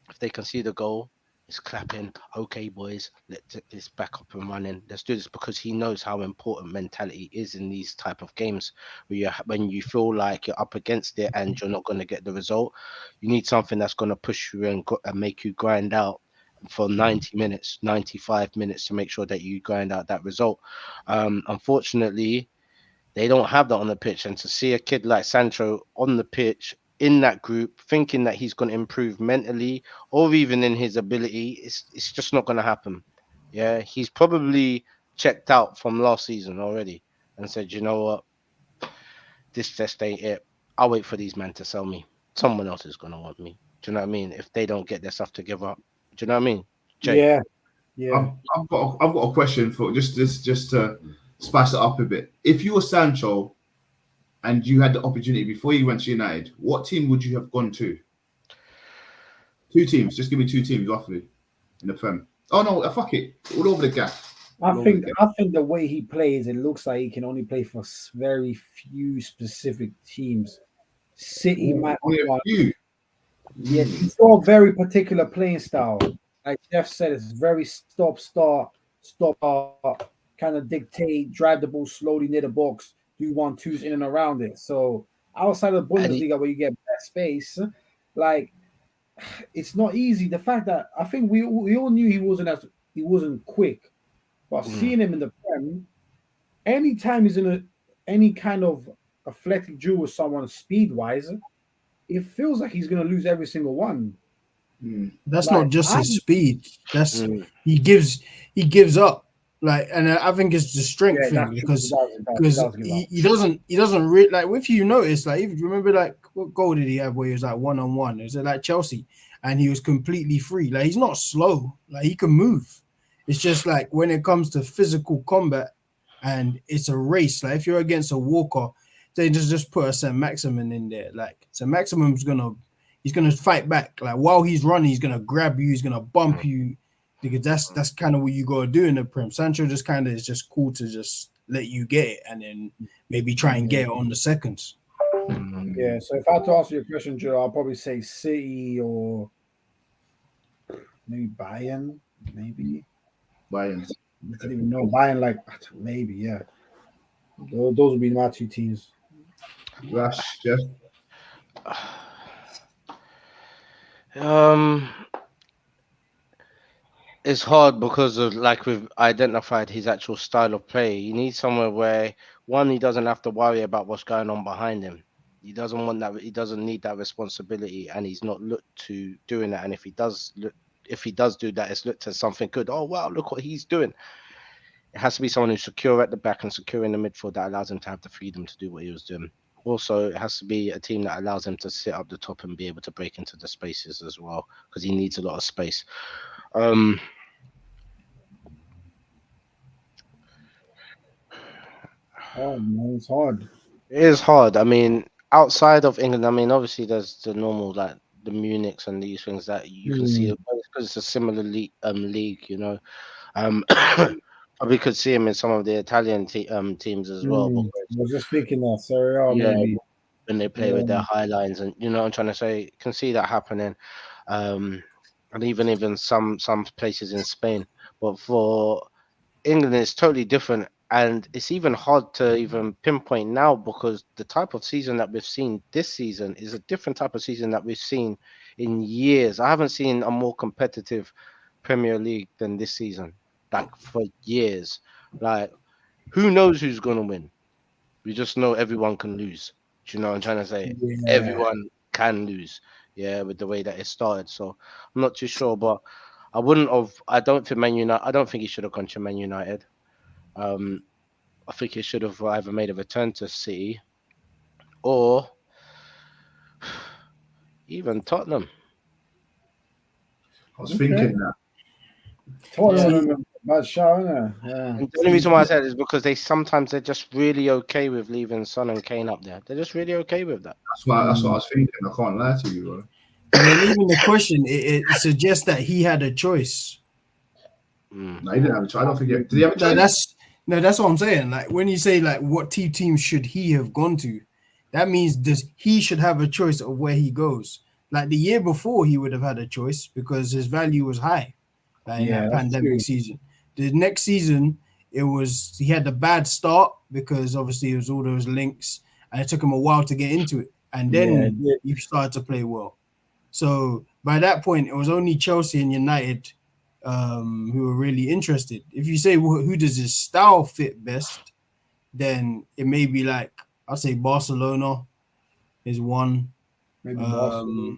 if they can see the goal, he's clapping. Okay, boys, let's get this back up and running. Let's do this, because he knows how important mentality is in these type of games. When you feel like you're up against it and you're not going to get the result, you need something that's going to push you and make you grind out for 90 minutes, 95 minutes to make sure that you grind out that result. Unfortunately, they don't have that on the pitch. And to see a kid like Sancho on the pitch in that group, thinking that he's going to improve mentally or even in his ability, it's just not going to happen. Yeah, he's probably checked out from last season already and said, you know what, this just ain't it. I'll wait for these men to sell me. Someone else is going to want me. Do you know what I mean? If they don't get their stuff to give up. Do you know what I mean? Jay. Yeah. Yeah. I've got a question for just to spice it up a bit. If you were Sancho and you had the opportunity before you went to United, what team would you have gone to? Two teams. Just give me two teams roughly in the Prem. Oh no, fuck it. All over the gap. I think the way he plays, it looks like he can only play for very few specific teams. City might be one. Yeah, he's got a very particular playing style. Like Jeff said, it's very stop, start, kind of dictate, drive the ball slowly near the box, do 1-2s in and around it. So outside of Bundesliga, where you get best space, like it's not easy. The fact that I think we all knew he wasn't quick, but seeing him in the Prem, anytime he's in any kind of athletic duel with someone speed wise, it feels like he's going to lose every single one. That's like, not just his speed. That's he gives up. Like, and I think it's the strength thing because he doesn't really like. If you notice, like, if you remember, like, what goal did he have where he was like 1-on-1? Is it like Chelsea? And he was completely free. Like, he's not slow. Like, he can move. It's just like when it comes to physical combat and it's a race. Like, if you're against a walker, they just put a St. Maximin in there. Like, St. Maximin's he's gonna fight back. Like, while he's running, he's gonna grab you, he's gonna bump you. Because that's kind of what you gotta do in the Prem. Sancho just kind of is just cool to just let you get it and then maybe try and get it on the seconds. Yeah. So if I had to answer your question, Joe, I'll probably say City or maybe Bayern, maybe. Bayern. I didn't even know Bayern. Like maybe, yeah. Those would be my two teams. Rash, Jeff. Um, it's hard because of like we've identified his actual style of play. You need somewhere where one, he doesn't have to worry about what's going on behind him. He doesn't want that. He doesn't need that responsibility, and he's not looked to doing that. And if he does look, if he does do that, it's looked at something good. Oh wow, look what he's doing. It has to be someone who's secure at the back and secure in the midfield that allows him to have the freedom to do what he was doing. Also, it has to be a team that allows him to sit up the top and be able to break into the spaces as well, because he needs a lot of space. Oh man, it's hard. It is hard. I mean, outside of England, I mean, obviously there's the normal like the Munichs and these things that you can see because it's a similar league, you know. Probably could see him in some of the Italian teams as well. I Because, was just thinking that Serie A yeah, maybe. when they play with their high lines, and you know what I'm trying to say, can see that happening. And even some places in Spain. But for England is totally different, and it's even hard to even pinpoint now because the type of season that we've seen this season is a different type of season that we've seen in years. I haven't seen a more competitive Premier League than this season, like for years. Like, who knows who's gonna win? We just know everyone can lose. Do you know what I'm trying to say? Yeah. Everyone can lose. Yeah, with the way that it started. So I'm not too sure, but I wouldn't have. I don't think Man United. I don't think he should have gone to Man United. I think he should have either made a return to City or even Tottenham. I was thinking that. Tottenham, bad shout, innit? Yeah. And the only reason why I said it is because they're just really okay with leaving Son and Kane up there. They're just really okay with that. That's what I was thinking. I can't lie to you, bro. And then even the question, it suggests that he had a choice. No, he didn't have a choice. I don't think did he have a choice? That's what I'm saying. Like when you say like what team should he have gone to, that means he should have a choice of where he goes. Like the year before, he would have had a choice because his value was high in that pandemic season. The next season, he had a bad start because obviously it was all those links, and it took him a while to get into it, and then he started to play well. So by that point, it was only Chelsea and United who were really interested. If you say who does his style fit best, then it may be like I'll say Barcelona is one. Maybe Barcelona.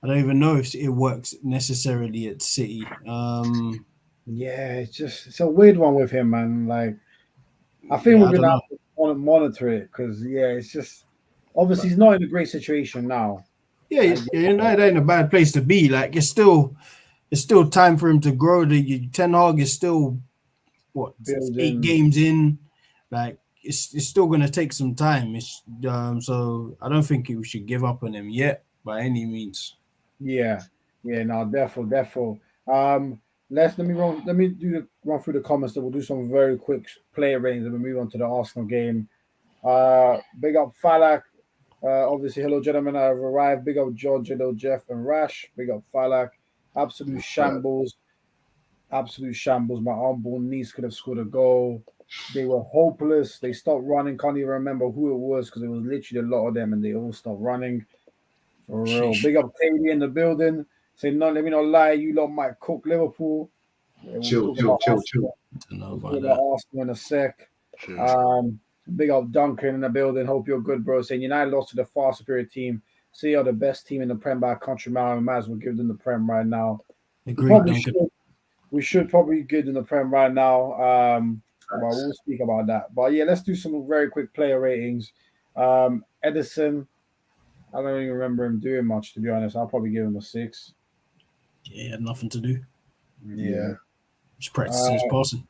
I don't even know if it works necessarily at City. Yeah, it's a weird one with him, man. Like I think we're gonna have to monitor it because it's just obviously he's not in a great situation now. Yeah, United ain't a bad place to be. Like it's still time for him to grow. The Ten Hag is still Building. 8 games in. Like it's still gonna take some time. So I don't think we should give up on him yet by any means. Yeah, no, definitely. Let me run through the comments. That we'll do some very quick player ratings and we'll move on to the Arsenal game. Big up Falak. Obviously, hello gentlemen, I've arrived. Big up George, hello Jeff and Rash. Big up Falak. Absolute shambles. My unborn niece could have scored a goal. They were hopeless. They stopped running. Can't even remember who it was because it was literally a lot of them and they all stopped running. For real. Big up Katie in the building. Say no, let me not lie. You lot might cook Liverpool. Chill. We'll talk about Arsenal in a sec. Big up Duncan in the building. Hope you're good, bro. Saying United lost to the far superior team. See, you're the best team in the Prem by a country mile. We might as well give them the Prem right now. We should probably give them the Prem right now. But we'll speak about that. But yeah, let's do some very quick player ratings. Edison, I don't even remember him doing much, to be honest. I'll probably give him a 6. Yeah, he had nothing to do. Yeah. Just practicing his passing.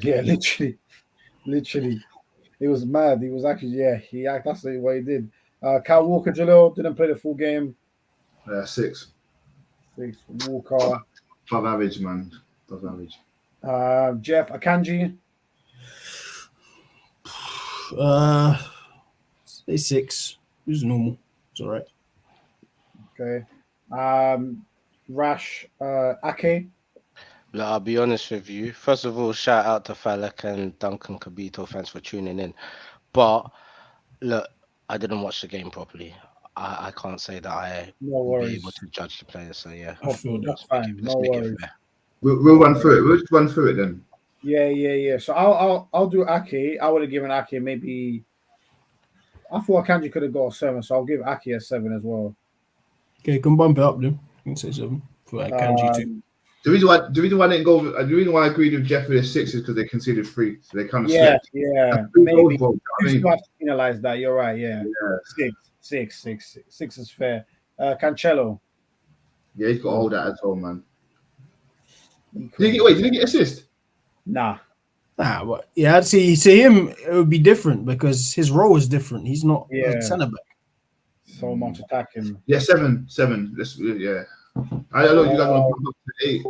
Yeah, literally. It was mad. He was actually, that's what he did. Kyle Walker Jalil didn't play the full game. 6. 6. Walker. Above average, man. Above average. Jeff Akanji. Say 6. It was normal. It's all right. Okay. Rash, Ake. Look, I'll be honest with you. First of all, shout out to Falak and Duncan Kabito. Thanks for tuning in. But look, I didn't watch the game properly. I can't say that I No will be able worries. to judge the players. So yeah, I feel that. That's fine. let's No make it worries. fair. We'll run through it. We'll just run through it then. Yeah. So I'll do Ake. I would have given Ake maybe. I thought Akanji could have got a 7, so I'll give Ake a 7 as well. Okay, can bump it up then. You can say 7 for like Kanji too. The reason why I didn't go. The reason why I agreed with Jeff with a 6 is because they conceded 3, so they kind of slipped. Yeah. Three Maybe goals, bro, I you mean, still have to penalize that. You're right. Yeah. 6 is fair. Cancelo. yeah, he's got to hold that as well, man. He Did he get assist? Nah. Nah, but yeah, I'd see him. It would be different because his role is different. He's not a centre back. So much attacking. Yeah, 7. Let's I don't know you guys want to put up to 8.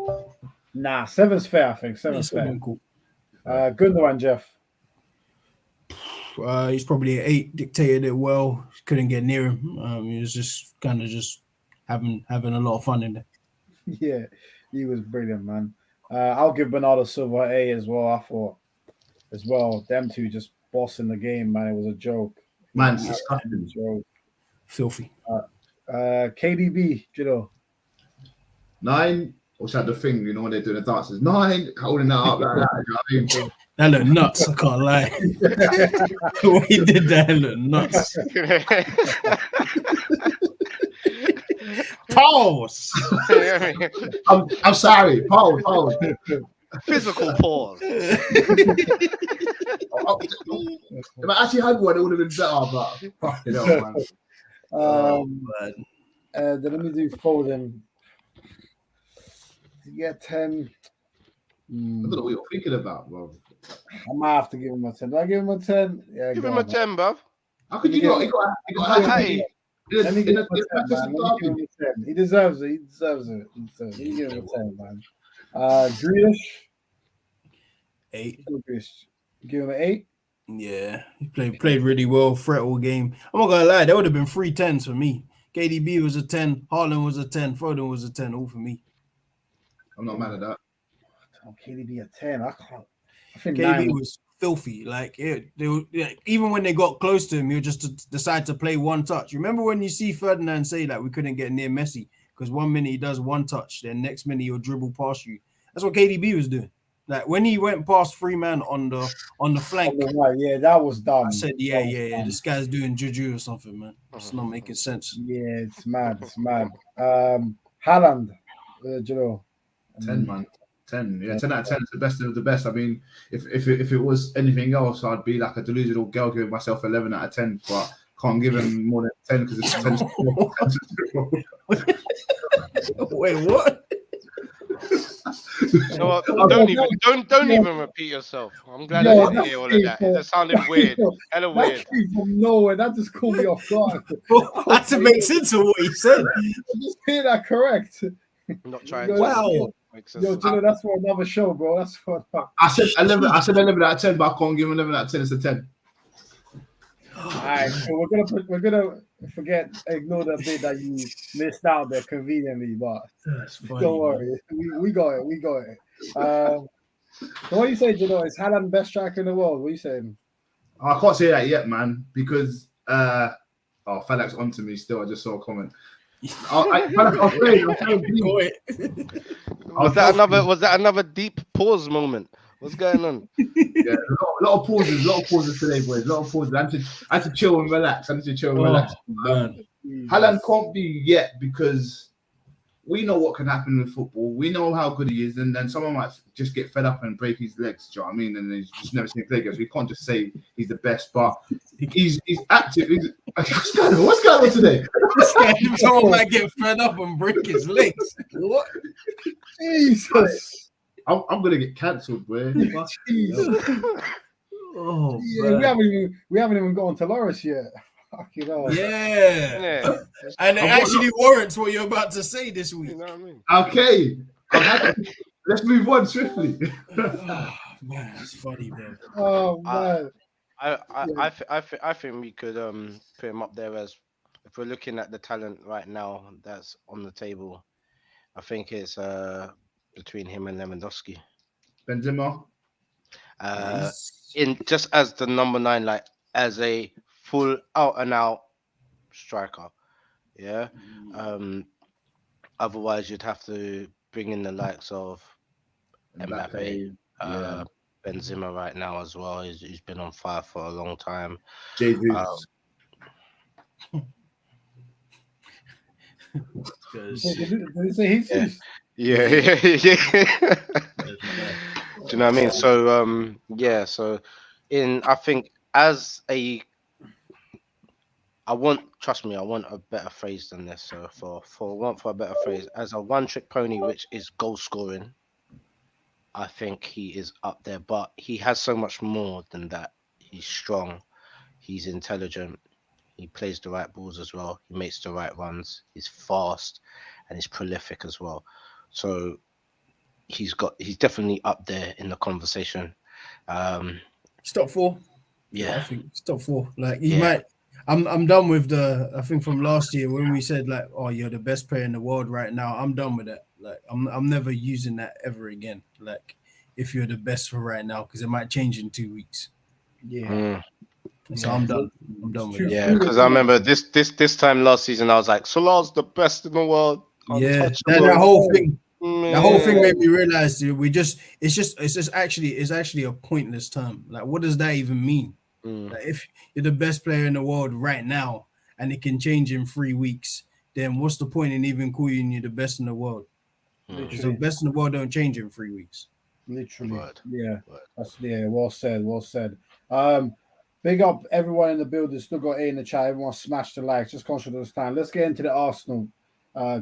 Nah, 7's fair. I think 7's fair. Cool. Gundogan, Jeff. He's probably an 8. Dictated it well. Couldn't get near him. He was just kind of just having a lot of fun in there. Yeah, he was brilliant, man. I'll give Bernardo Silva an A as well. I thought as well. Them two just bossing the game, man. It was a joke. Man, it's disgusting. Joke. Filthy. KDB, you know. 9. Also had the thing, when they're doing the dances. 9, holding that up like that. You know what I mean? That looked nuts. I can't lie. What he did there looked nuts. Pause. I'm sorry. Pause. Physical pause. If I actually had one, it would have been better, but fucking hell, man. Then let me do Foden. Yeah, 10. I don't know what you're thinking about, bro. I might have to give him a 10. Do I give him a 10? Yeah, Give him a 10, bruv. How could you not? He got Hey. Let me give him a 10, man. Let me give him a 10. He deserves it. Let me give him a 10, man. Grealish. 8. Give him an 8. Yeah, he played really well, threat all game. I'm not gonna lie, there would have been 3 10s for me. KDB was a 10, Haaland was a 10, Foden was a 10, all for me. I'm not mad at that. KDB a 10. I can't. I think KDB was filthy. Even when they got close to him, he would just decide to play one touch. Remember when you see Ferdinand say we couldn't get near Messi because 1 minute he does one touch, then next minute he'll dribble past you. That's what KDB was doing. Like when he went past 3 man on the flank. Yeah, that was dumb. I said, yeah. This guy's doing juju or something, man. It's not making sense. Yeah, it's mad. Haaland, you know. 10, man. 10. Yeah, 10 out of 10 is the best of the best. I mean, if it was anything else, I'd be like a delusional girl giving myself 11 out of 10, but can't give him more than 10 because it's 10. Wait, what? You know what? Don't even repeat yourself. I'm glad I didn't hear all of that. That sounded weird. Hella weird. That came from nowhere. That just caught me off guard. That to make sense of what he said. Just hear that correct. I'm not trying. Wow. Yo, that's for another show, bro. That's for. I said 11 out of 10, but I can't give him 11 out of 10. It's a 10. All right, so we're gonna ignore the bit that you missed out there conveniently, but that's funny, don't worry, we got it. So what you say, Jano? Is Haaland best striker in the world? What are you saying? I can't say that yet, man, because Falak's onto me still. I just saw a comment. Was that another deep pause moment? What's going on? Yeah, a lot of pauses today, boys. A lot of pauses. I had to chill and relax. Man. Haaland can't be yet because we know what can happen with football. We know how good he is, and then someone might just get fed up and break his legs. Do you know what I mean? And he's just never seen a play again. So we can't just say he's the best, but he's active. What's going on today? Someone might get fed up and break his legs. What? Jesus. I'm gonna get cancelled, boy. Oh, yeah, we haven't even gotten to Loris yet. Fucking hell. Yeah. And it actually warrants what you're about to say this week. You know what I mean? Okay. Let's move on swiftly. Oh, man, it's funny, man. Oh man. I think we could put him up there as, if we're looking at the talent right now that's on the table, I think it's between him and Lewandowski. Benzema. In just as the number 9, like as a full out and out striker. Yeah. Otherwise, you'd have to bring in the likes of Mbappe, yeah. Benzema right now as well. He's been on fire for a long time. Jesus. Did he say Jesus? Yeah. Do you know what I mean? So yeah. So I think as a trust me, I want a better phrase than this. So for a better phrase, as a one-trick pony, which is goal scoring, I think he is up there. But he has so much more than that. He's strong, he's intelligent, he plays the right balls as well, he makes the right runs, he's fast, and he's prolific as well. So he's definitely up there in the conversation. He's top 4. Yeah, I think he's top 4. Like he might. I'm done with I think from last year when we said like, oh, you're the best player in the world right now. I'm done with that. Like I'm never using that ever again. Like if you're the best for right now, because it might change in 2 weeks. Yeah. So I'm done. I'm done with that. Yeah, because I remember this time last season, I was like, Salah's the best in the world. Yeah, Untouchable. that whole thing. Man. The whole thing made me realize it's actually a pointless term. Like, what does that even mean? Like, if you're the best player in the world right now and it can change in 3 weeks, then what's the point in even calling you the best in the world? Because the best in the world don't change in 3 weeks. Literally. Word. Yeah. Word. That's well said. Big up everyone in the building. Still got A in the chat. Everyone smash the likes. Just conscious of this time. Let's get into the Arsenal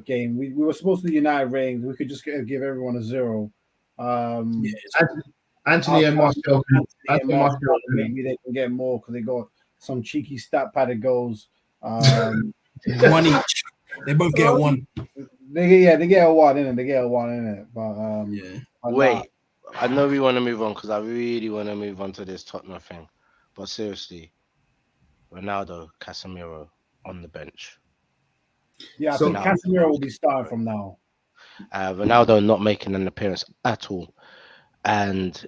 game. We were supposed to do United ratings. We could just give everyone a 0. Anthony and Marcel. Maybe they can get more because they got some cheeky stat padded goals. 1 each. They both get 1. They get a 1 in it. They get a 1 in it. But wait, I know we want to move on because I really want to move on to this Tottenham thing. But seriously, Ronaldo, Casemiro on the bench. Yeah, I think Casemiro will be starting from now. Ronaldo not making an appearance at all, and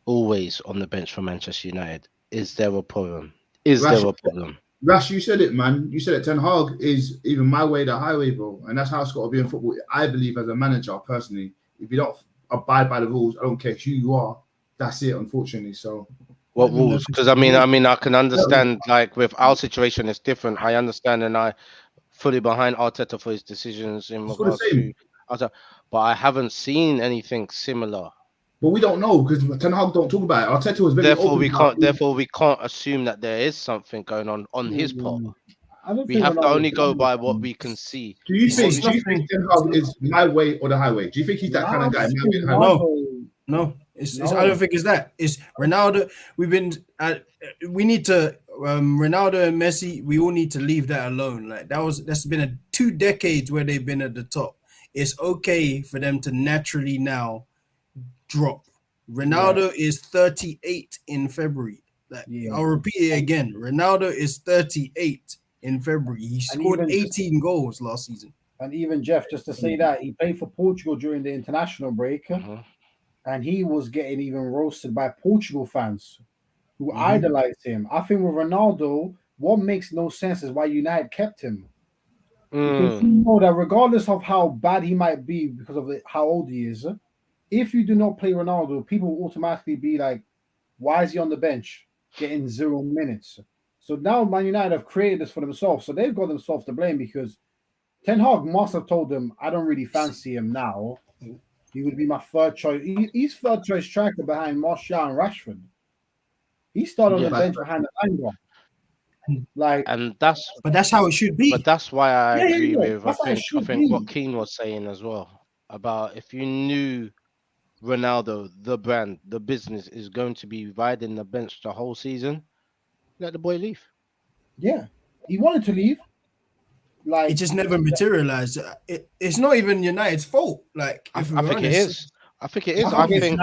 always on the bench for Manchester United. Is there a problem? Rash, you said it, man. You said it. Ten Hag is even my way, the highway, bro. And that's how it's got to be in football. I believe as a manager, personally, if you don't abide by the rules, I don't care who you are. That's it, unfortunately. So. What rules? Because I mean, I can understand. Like with our situation, it's different. I understand, and I fully behind Arteta for his decisions in regards to Arteta, but I haven't seen anything similar. But we don't know because Ten Hag don't talk about it. Arteta was very Therefore, we can't assume that there is something going on his part. We have to only go by what we can see. Do you think Ten Hag is my way or the highway? Do you think he's that kind of guy? No. I don't think it's that. It's Ronaldo. We need to Ronaldo and Messi. We all need to leave that alone. Like that's been 2 decades where they've been at the top. It's okay for them to naturally now drop. Ronaldo is 38 in February. I'll repeat it again. Ronaldo is 38 in February. He scored 18 goals last season. And even Jeff, just to say that he played for Portugal during the international break. And he was getting even roasted by Portugal fans who idolized him. I think with Ronaldo, what makes no sense is why United kept him. Because you know that regardless of how bad he might be because of how old he is, if you do not play Ronaldo, people will automatically be like, why is he on the bench getting 0 minutes? So now Man United have created this for themselves. So they've got themselves to blame because Ten Hag must have told them, I don't really fancy him now. He would be my third choice. He's third choice striker behind Martial and Rashford. He started on the bench behind the line. But that's how it should be. But that's why I agree with. I think what Keane was saying as well about if you knew Ronaldo, the brand, the business is going to be riding the bench the whole season, let the boy leave. Yeah, he wanted to leave. Like it just never materialized. It's not even United's fault. Like I think it is. I think it is. I think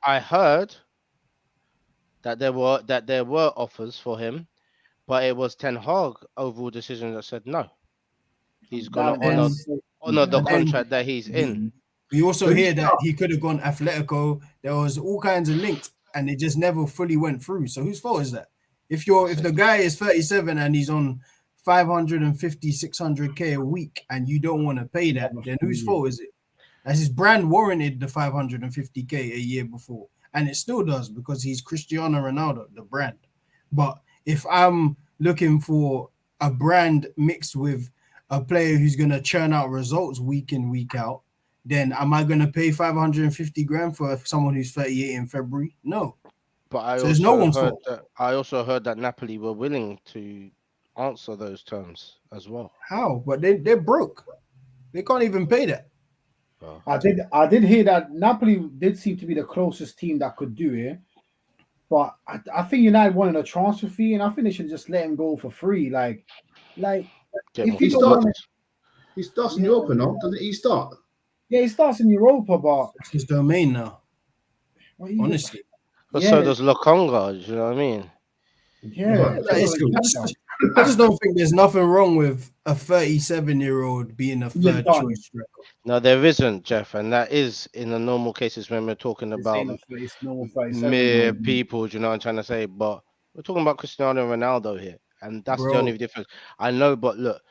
I heard that there were offers for him, but it was Ten Hag overall decision that said no. He's gonna That- honor the and then contract that he's in. we also Who's hear that that? he could have gone Atletico. There was all kinds of links, and it just never fully went through. So whose fault is that? If the guy is 37 and he's on 550, 600K a week, and you don't want to pay that, then whose fault is it? As his brand warranted the 550K a year before, and it still does because he's Cristiano Ronaldo, the brand. But if I'm looking for a brand mixed with a player who's going to churn out results week in, week out, then am I going to pay 550 grand for someone who's 38 in February? No. But So it's no one's fault. I also heard that Napoli were willing to answer those terms as well. How? But they're broke. They can't even pay that. Oh. I did hear that Napoli did seem to be the closest team that could do it, but I think United wanted a transfer fee, and I think they should just let him go for free. Like Get if more you He don't starts. want He starts in Europa, no? Doesn't he start? yeah, he starts in Europa, but It's his domain now. well, he- Honestly. But yeah, so does Lokonga, do you know what I mean? yeah. Right. I just don't think there's nothing wrong with a 37-year-old being a Yeah, third done. choice striker. No, there isn't, Jeff, and that is in the normal cases when we're talking This about ain't it's normal 37 mere people, do you know what I'm trying to say? But we're talking about Cristiano Ronaldo here, and that's the Bro. only difference. I know, but look,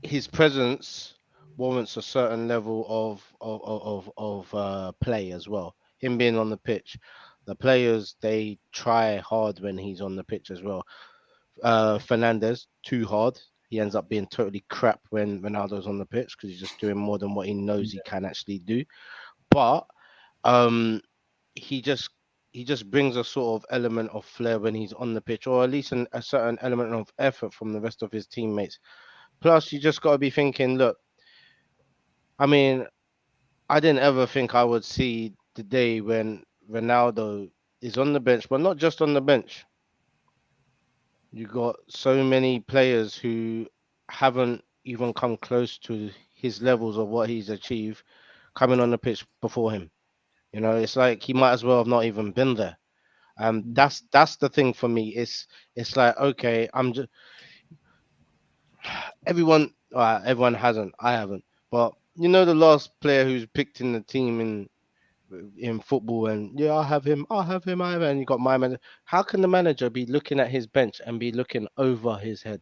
his presence warrants a certain level of play as well. Him being on the pitch, the players they try hard when he's on the pitch as well. Fernandez too hard. He ends up being totally crap when Ronaldo's on the pitch because he's just doing more than what he knows he can actually do. But he just brings a sort of element of flair when he's on the pitch, or at least a certain element of effort from the rest of his teammates. Plus, you just got to be thinking, look, I mean, I didn't ever think I would see the day when Ronaldo is on the bench, but not just on the bench. You got so many players who haven't even come close to his levels of what he's achieved coming on the pitch before him. You know, it's like he might as well have not even been there. That's the thing for me. It's like, okay, I'm just everyone hasn't. I haven't. But you know the last player who's picked in the team in football, and yeah, I have him, and you got my manager. How can the manager be looking at his bench and be looking over his head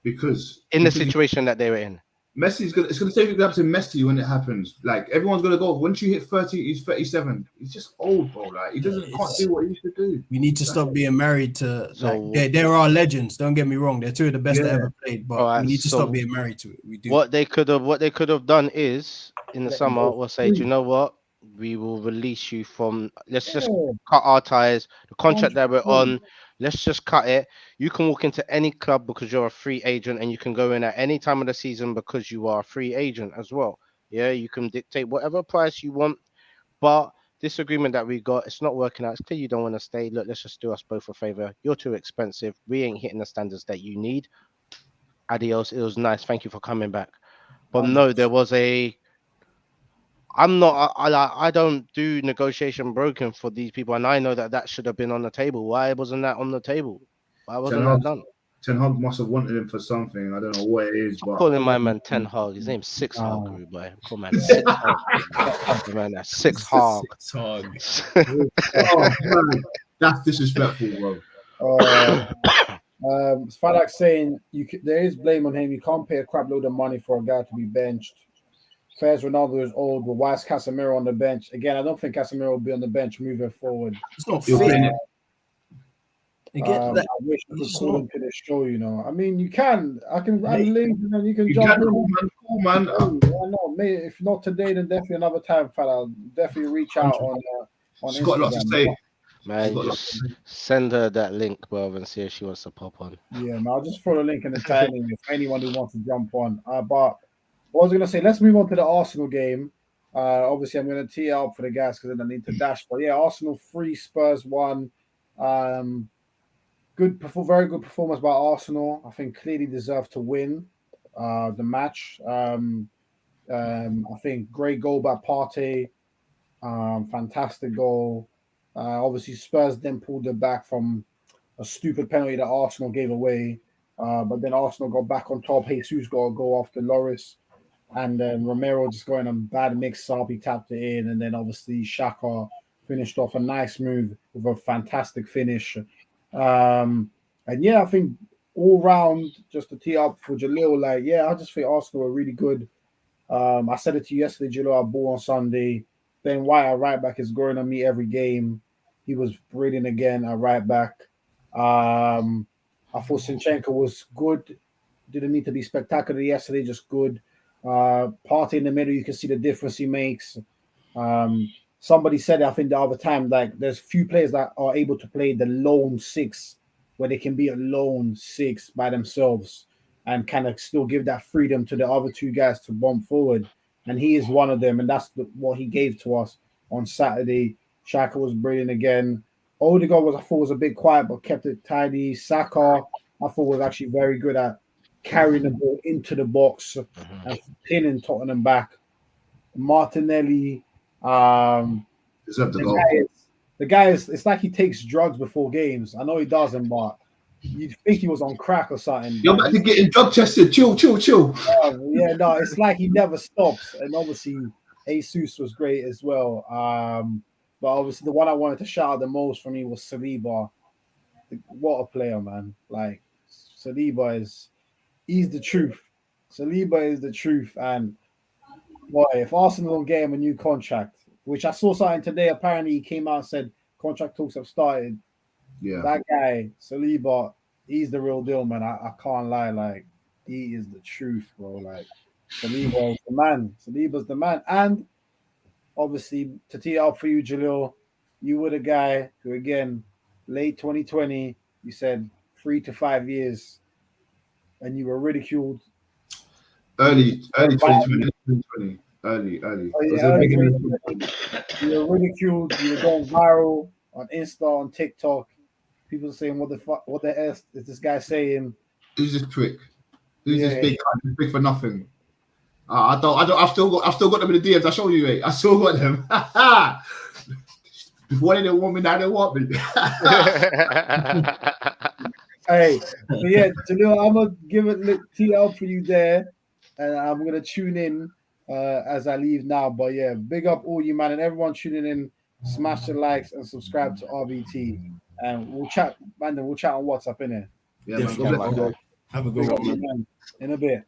Because in the situation that they were in? Messi's gonna. It's gonna say what happens to Messi when it happens. Like everyone's gonna go. Once you hit 30, he's 37. He's just old, bro. Like he can't do what he used to do. We need to stop being married to So- like there are legends. Don't get me wrong; they're two of the best that Yeah. ever played. But Alright, we need to so stop being married to it. We do. What they could have done is in the Let him summer go was for say, do free. you know what? We will release you from. Let's just Yeah, cut our ties. The contract that we're 100%. on, let's just cut it. You can walk into any club because you're a free agent, and you can go in at any time of the season because you are a free agent as well. Yeah, you can dictate whatever price you want, but this agreement that we got, it's not working out. It's clear you don't want to stay. Look, let's just do us both a favor. You're too expensive. We ain't hitting the standards that you need. Adios. It was nice. Thank you for coming back. But no, there was a. I'm not. I don't do negotiation broken for these people, and I know that should have been on the table. Why wasn't that on the table? Why wasn't that done? Ten Hag must have wanted him for something. I don't know what it is, but Calling my man Ten Hag. His name's Six Hog, boy. Call man Six Hog. Man, that's Six Hog. oh man, that's disrespectful, bro. Fadak saying there is blame on him. You can't pay a crap load of money for a guy to be benched. Fairs Ronaldo is old, but why is Casemiro on the bench? Again, I don't think Casemiro will be on the bench moving forward. It's not You're fair. playing it. Again, I wish I could it's call not- him to the show, you know. I mean, you can. I can add a Mate, link and then you can You jump can, in. cool man. Oh, I know, mate. If not today, then definitely another time, fella. Definitely reach out on She's got a lot to Instagram. say. Man, just send her that link, bro, and see if she wants to pop on. Yeah, man. I'll just throw the link in the timing if anyone who wants to jump on. But what I was gonna say, let's move on to the Arsenal game. Obviously, I'm gonna tee up for the guys because then I need to dash. But yeah, Arsenal 3, Spurs 1. Very good performance by Arsenal. I think clearly deserved to win the match. I think great goal by Partey. Fantastic goal. Obviously, Spurs then pulled it back from a stupid penalty that Arsenal gave away. But then Arsenal got back on top. Jesus got a goal after Loris. And then Romero just going a bad mix-up. He tapped it in. And then obviously Xhaka finished off a nice move with a fantastic finish. And yeah, I think all round, just to tee up for Jalil, like, yeah, I just think Arsenal were really good. I said it to you yesterday, Jalil, I bought on Sunday. Ben White at right back is growing on me every game. He was brilliant again at right back. I thought Zinchenko was good. Didn't need to be spectacular yesterday, just good. Partey in the middle, you can see the difference he makes. Somebody said, I think the other time, like there's few players that are able to play the lone six, where they can be a lone six by themselves and kind of still give that freedom to the other two guys to bomb forward. And he is one of them, and that's what he gave to us on Saturday. Xhaka was brilliant again. Odegaard I thought was a bit quiet, but kept it tidy. Saka, I thought was actually very good at carrying the ball into the box and pinning Tottenham back. Martinelli, the guy is, it's like he takes drugs before games. I know he doesn't, but you'd think he was on crack or something. You're about to get in drug tested. Chill. Yeah, no, it's like he never stops. And obviously, Jesus was great as well. But obviously, the one I wanted to shout out the most for me was Saliba. What a player, man. Like, Saliba he's the truth. Saliba is the truth. And boy, if Arsenal don't get him a new contract, which I saw something today, apparently he came out and said contract talks have started. Yeah, that guy, Saliba, he's the real deal, man. I can't lie. Like, he is the truth, bro. Like, Saliba is the man. Saliba's the man. And obviously, to tee up for you, Jalil, you were the guy who, again, late 2020, you said 3 to 5 years, and you were ridiculed. Early 2020. Early. Oh, yeah, early 2020. You were ridiculed. You were going viral on Insta, on TikTok. People are saying, "What the fuck? What the S is this guy saying? Who's this prick? Who's this big prick for nothing?" I've still got them in the DMs. I showed you, mate. I still got them. Before they didn't want me, now they want me. Hey, so yeah, Jalil, I'm gonna give it TL for you there, and I'm gonna tune in as I leave now. But yeah, big up all you, man, and everyone tuning in. Smash the likes and subscribe to RBT, and we'll chat, man. We'll chat on WhatsApp, innit? Yeah, man. Have a good one. In a bit.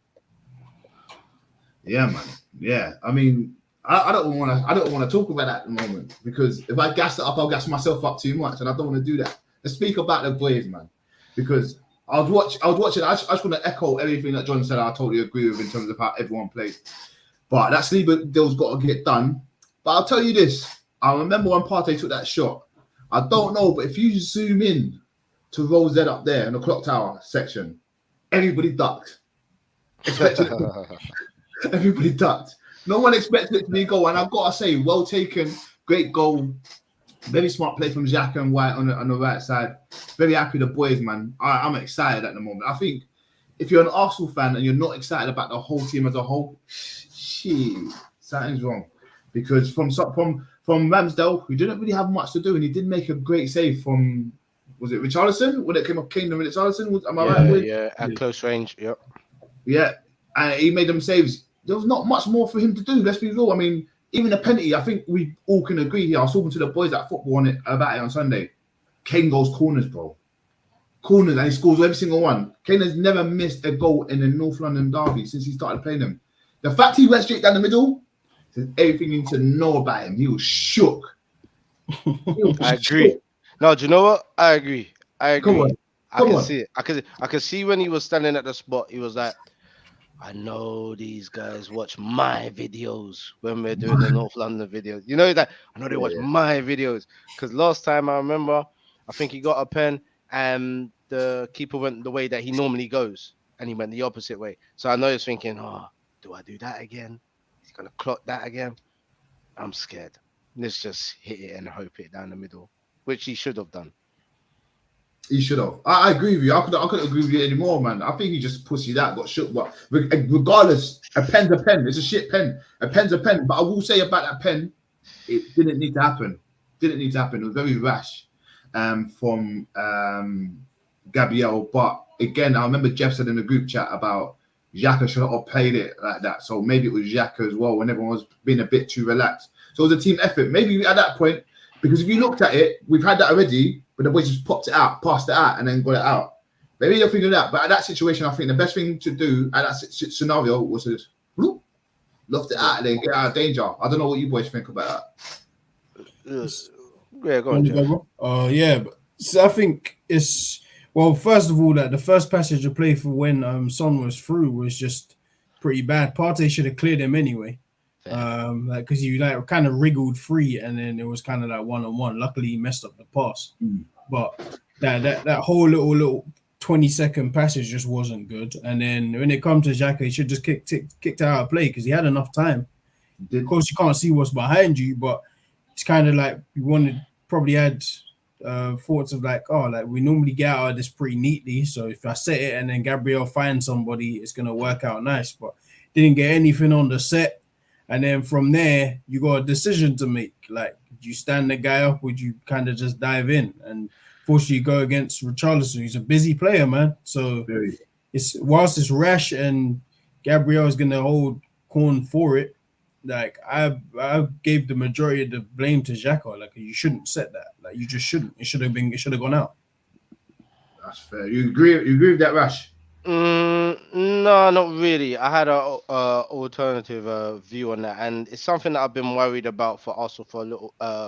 Yeah, man. Yeah, I mean, I don't want to talk about that at the moment, because if I gas it up, I'll gas myself up too much, and I don't want to do that. Let's speak about the boys, man, because I was watching. I just want to echo everything that John said. I totally agree with in terms of how everyone plays. But that Saliba deal's got to get done. But I'll tell you this: I remember when Partey took that shot. I don't know, but if you zoom in to Rose Z up there in the clock tower section, everybody ducked. Everybody ducked. No one expected it to be a goal, and I've got to say, well taken, great goal, very smart play from Xhaka and White on the right side. Very happy with the boys, man. I'm excited at the moment. I think if you're an Arsenal fan and you're not excited about the whole team as a whole, shit, something's wrong. Because from Ramsdale, who didn't really have much to do, and he did make a great save from, was it Richarlison? When it came up, Kane and Richarlison? Am I right? Yeah, at close range, yep. Yeah, and he made them saves. There was not much more for him to do, let's be real. I mean, even a penalty, I think we all can agree here. I was talking to the boys at football about it on Sunday. Kane goes corners, bro. Corners, and he scores every single one. Kane has never missed a goal in the North London derby since he started playing them. The fact he went straight down the middle says everything you need to know about him. He was shook. I agree. No, do you know what? I agree. Come on. I can see it. I can see when he was standing at the spot, he was like, I know these guys watch my videos when we're doing the North London videos. You know that? I know they watch my videos. Because last time I remember, I think he got a pen and the keeper went the way that he normally goes. And he went the opposite way. So I know he's thinking, oh, do I do that again? He's going to clock that again. I'm scared. Let's just hit it and hope it down the middle, which he should have done. He should have. I agree with you. I couldn't agree with you anymore, man. I think he just pussied out, got shook. But regardless, a pen's a pen. It's a shit pen. A pen's a pen. But I will say about that pen, it didn't need to happen. It was very rash from Gabriel. But again, I remember Jeff said in the group chat about Xhaka should not have played it like that. So maybe it was Xhaka as well when everyone was being a bit too relaxed. So it was a team effort. Maybe at that point, because if you looked at it, we've had that already, but the boys just popped it out, passed it out, and then got it out. Maybe you're thinking that. But at that situation, I think the best thing to do at that scenario was to just loft it out and then get out of danger. I don't know what you boys think about that. Yeah, go on, Jeff. Yeah, but so I think it's first of all, that the first passage of play for when Son was through was just pretty bad. Partey should have cleared him anyway. Because you kind of wriggled free and then it was kind of like one-on-one. Luckily he messed up the pass. But that whole little 20-second passage just wasn't good. And then when it comes to Xhaka, he should just kicked it out of play because he had enough time. Of course, you can't see what's behind you, but it's kind of like probably had thoughts of we normally get out of this pretty neatly. So if I set it and then Gabriel finds somebody, it's going to work out nice. But didn't get anything on the set. And then from there, you got a decision to make. Like, do you stand the guy up? Would you kind of just dive in? And fortunately, you go against Richarlison. He's a busy player, man. So whilst it's rash and Gabriel is going to hold corn for it, like I gave the majority of the blame to Xhaka. Like, you shouldn't set that. Like, you just shouldn't. It should have gone out. That's fair. You agree with that, Rash? No, not really. I had a alternative view on that, and it's something that I've been worried about for Arsenal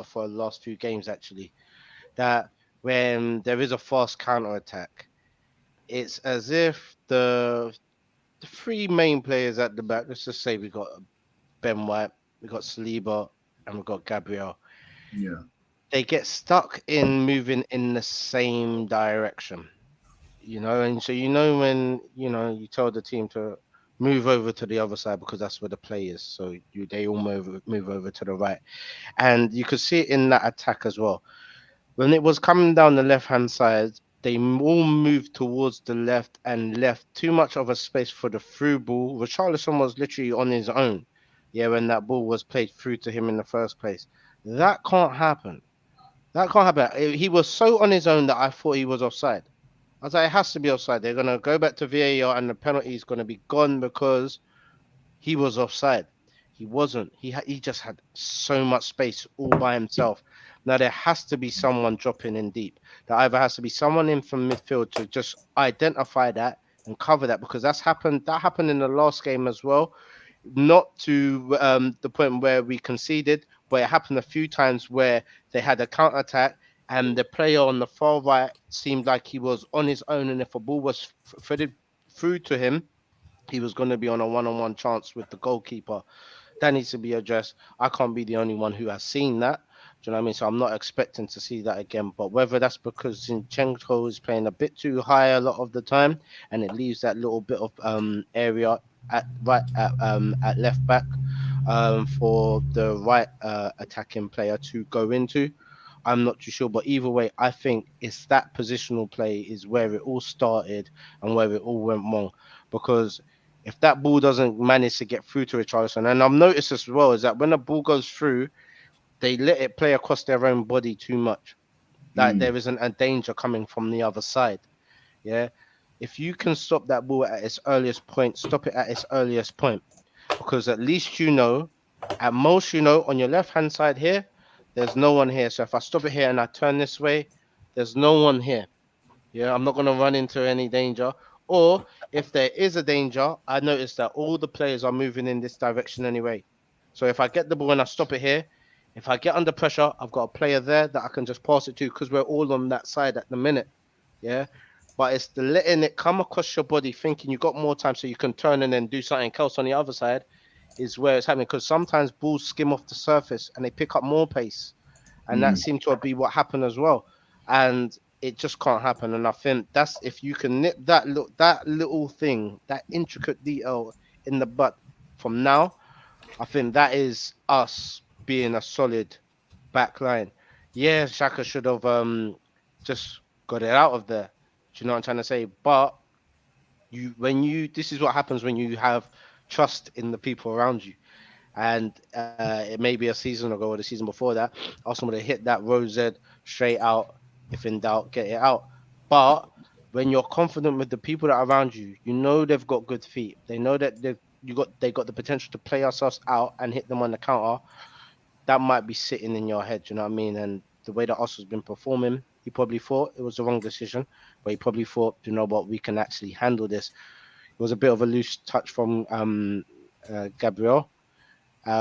for the last few games actually. That when there is a fast counter attack, it's as if the three main players at the back. Let's just say we got Ben White, we got Saliba, and we got Gabriel. Yeah, they get stuck in moving in the same direction. And so when you tell the team to move over to the other side because that's where the play is, so they all move over to the right, and you could see it in that attack as well. When it was coming down the left hand side, they all moved towards the left and left too much of a space for the through ball. Richarlison was literally on his own, when that ball was played through to him in the first place. That can't happen. He was so on his own that I thought he was offside. I was like, it has to be offside. They're going to go back to VAR and the penalty is going to be gone because he was offside. He wasn't. He just had so much space all by himself. Now, there has to be someone dropping in deep. There either has to be someone in from midfield to just identify that and cover that, because that happened in the last game as well. Not to the point where we conceded, but it happened a few times where they had a counter-attack and the player on the far right seemed like he was on his own, and if a ball was threaded through to him, he was going to be on a one-on-one chance with the goalkeeper. That needs to be addressed. I can't be the only one who has seen that. Do you know what I mean? So I'm not expecting to see that again. But whether that's because Zinchenko is playing a bit too high a lot of the time, and it leaves that little bit of area at left back for the right attacking player to go into, I'm not too sure. But either way, I think it's that positional play is where it all started and where it all went wrong. Because if that ball doesn't manage to get through to Richarlison, and I've noticed as well, is that when the ball goes through, they let it play across their own body too much. Like there isn't a danger coming from the other side. Yeah. If you can stop that ball at its earliest point, stop it at its earliest point. Because at least at most on your left-hand side here, there's no one here. So if I stop it here and I turn this way, there's no one here. Yeah, I'm not going to run into any danger. Or if there is a danger, I notice that all the players are moving in this direction anyway. So if I get the ball and I stop it here, if I get under pressure, I've got a player there that I can just pass it to because we're all on that side at the minute. Yeah. But it's the letting it come across your body, thinking you got more time so you can turn and then do something else on the other side is where it's happening. Because sometimes balls skim off the surface and they pick up more pace. And that seemed to be what happened as well. And it just can't happen. And I think that's if you can nip that little thing, that intricate detail in the butt from now, I think that is us being a solid back line. Yeah, Xhaka should have just got it out of there. Do you know what I'm trying to say? But this is what happens when you have trust in the people around you. And it may be a season ago or the season before that, Arsenal would have hit that Rose straight out. If in doubt, get it out. But when you're confident with the people that are around you, you know they've got good feet. They know that they got the potential to play ourselves out and hit them on the counter. That might be sitting in your head, you know what I mean? And the way that Arsenal's been performing, he probably thought it was the wrong decision, but he probably thought, you know what, we can actually handle this. It was a bit of a loose touch from Gabriel,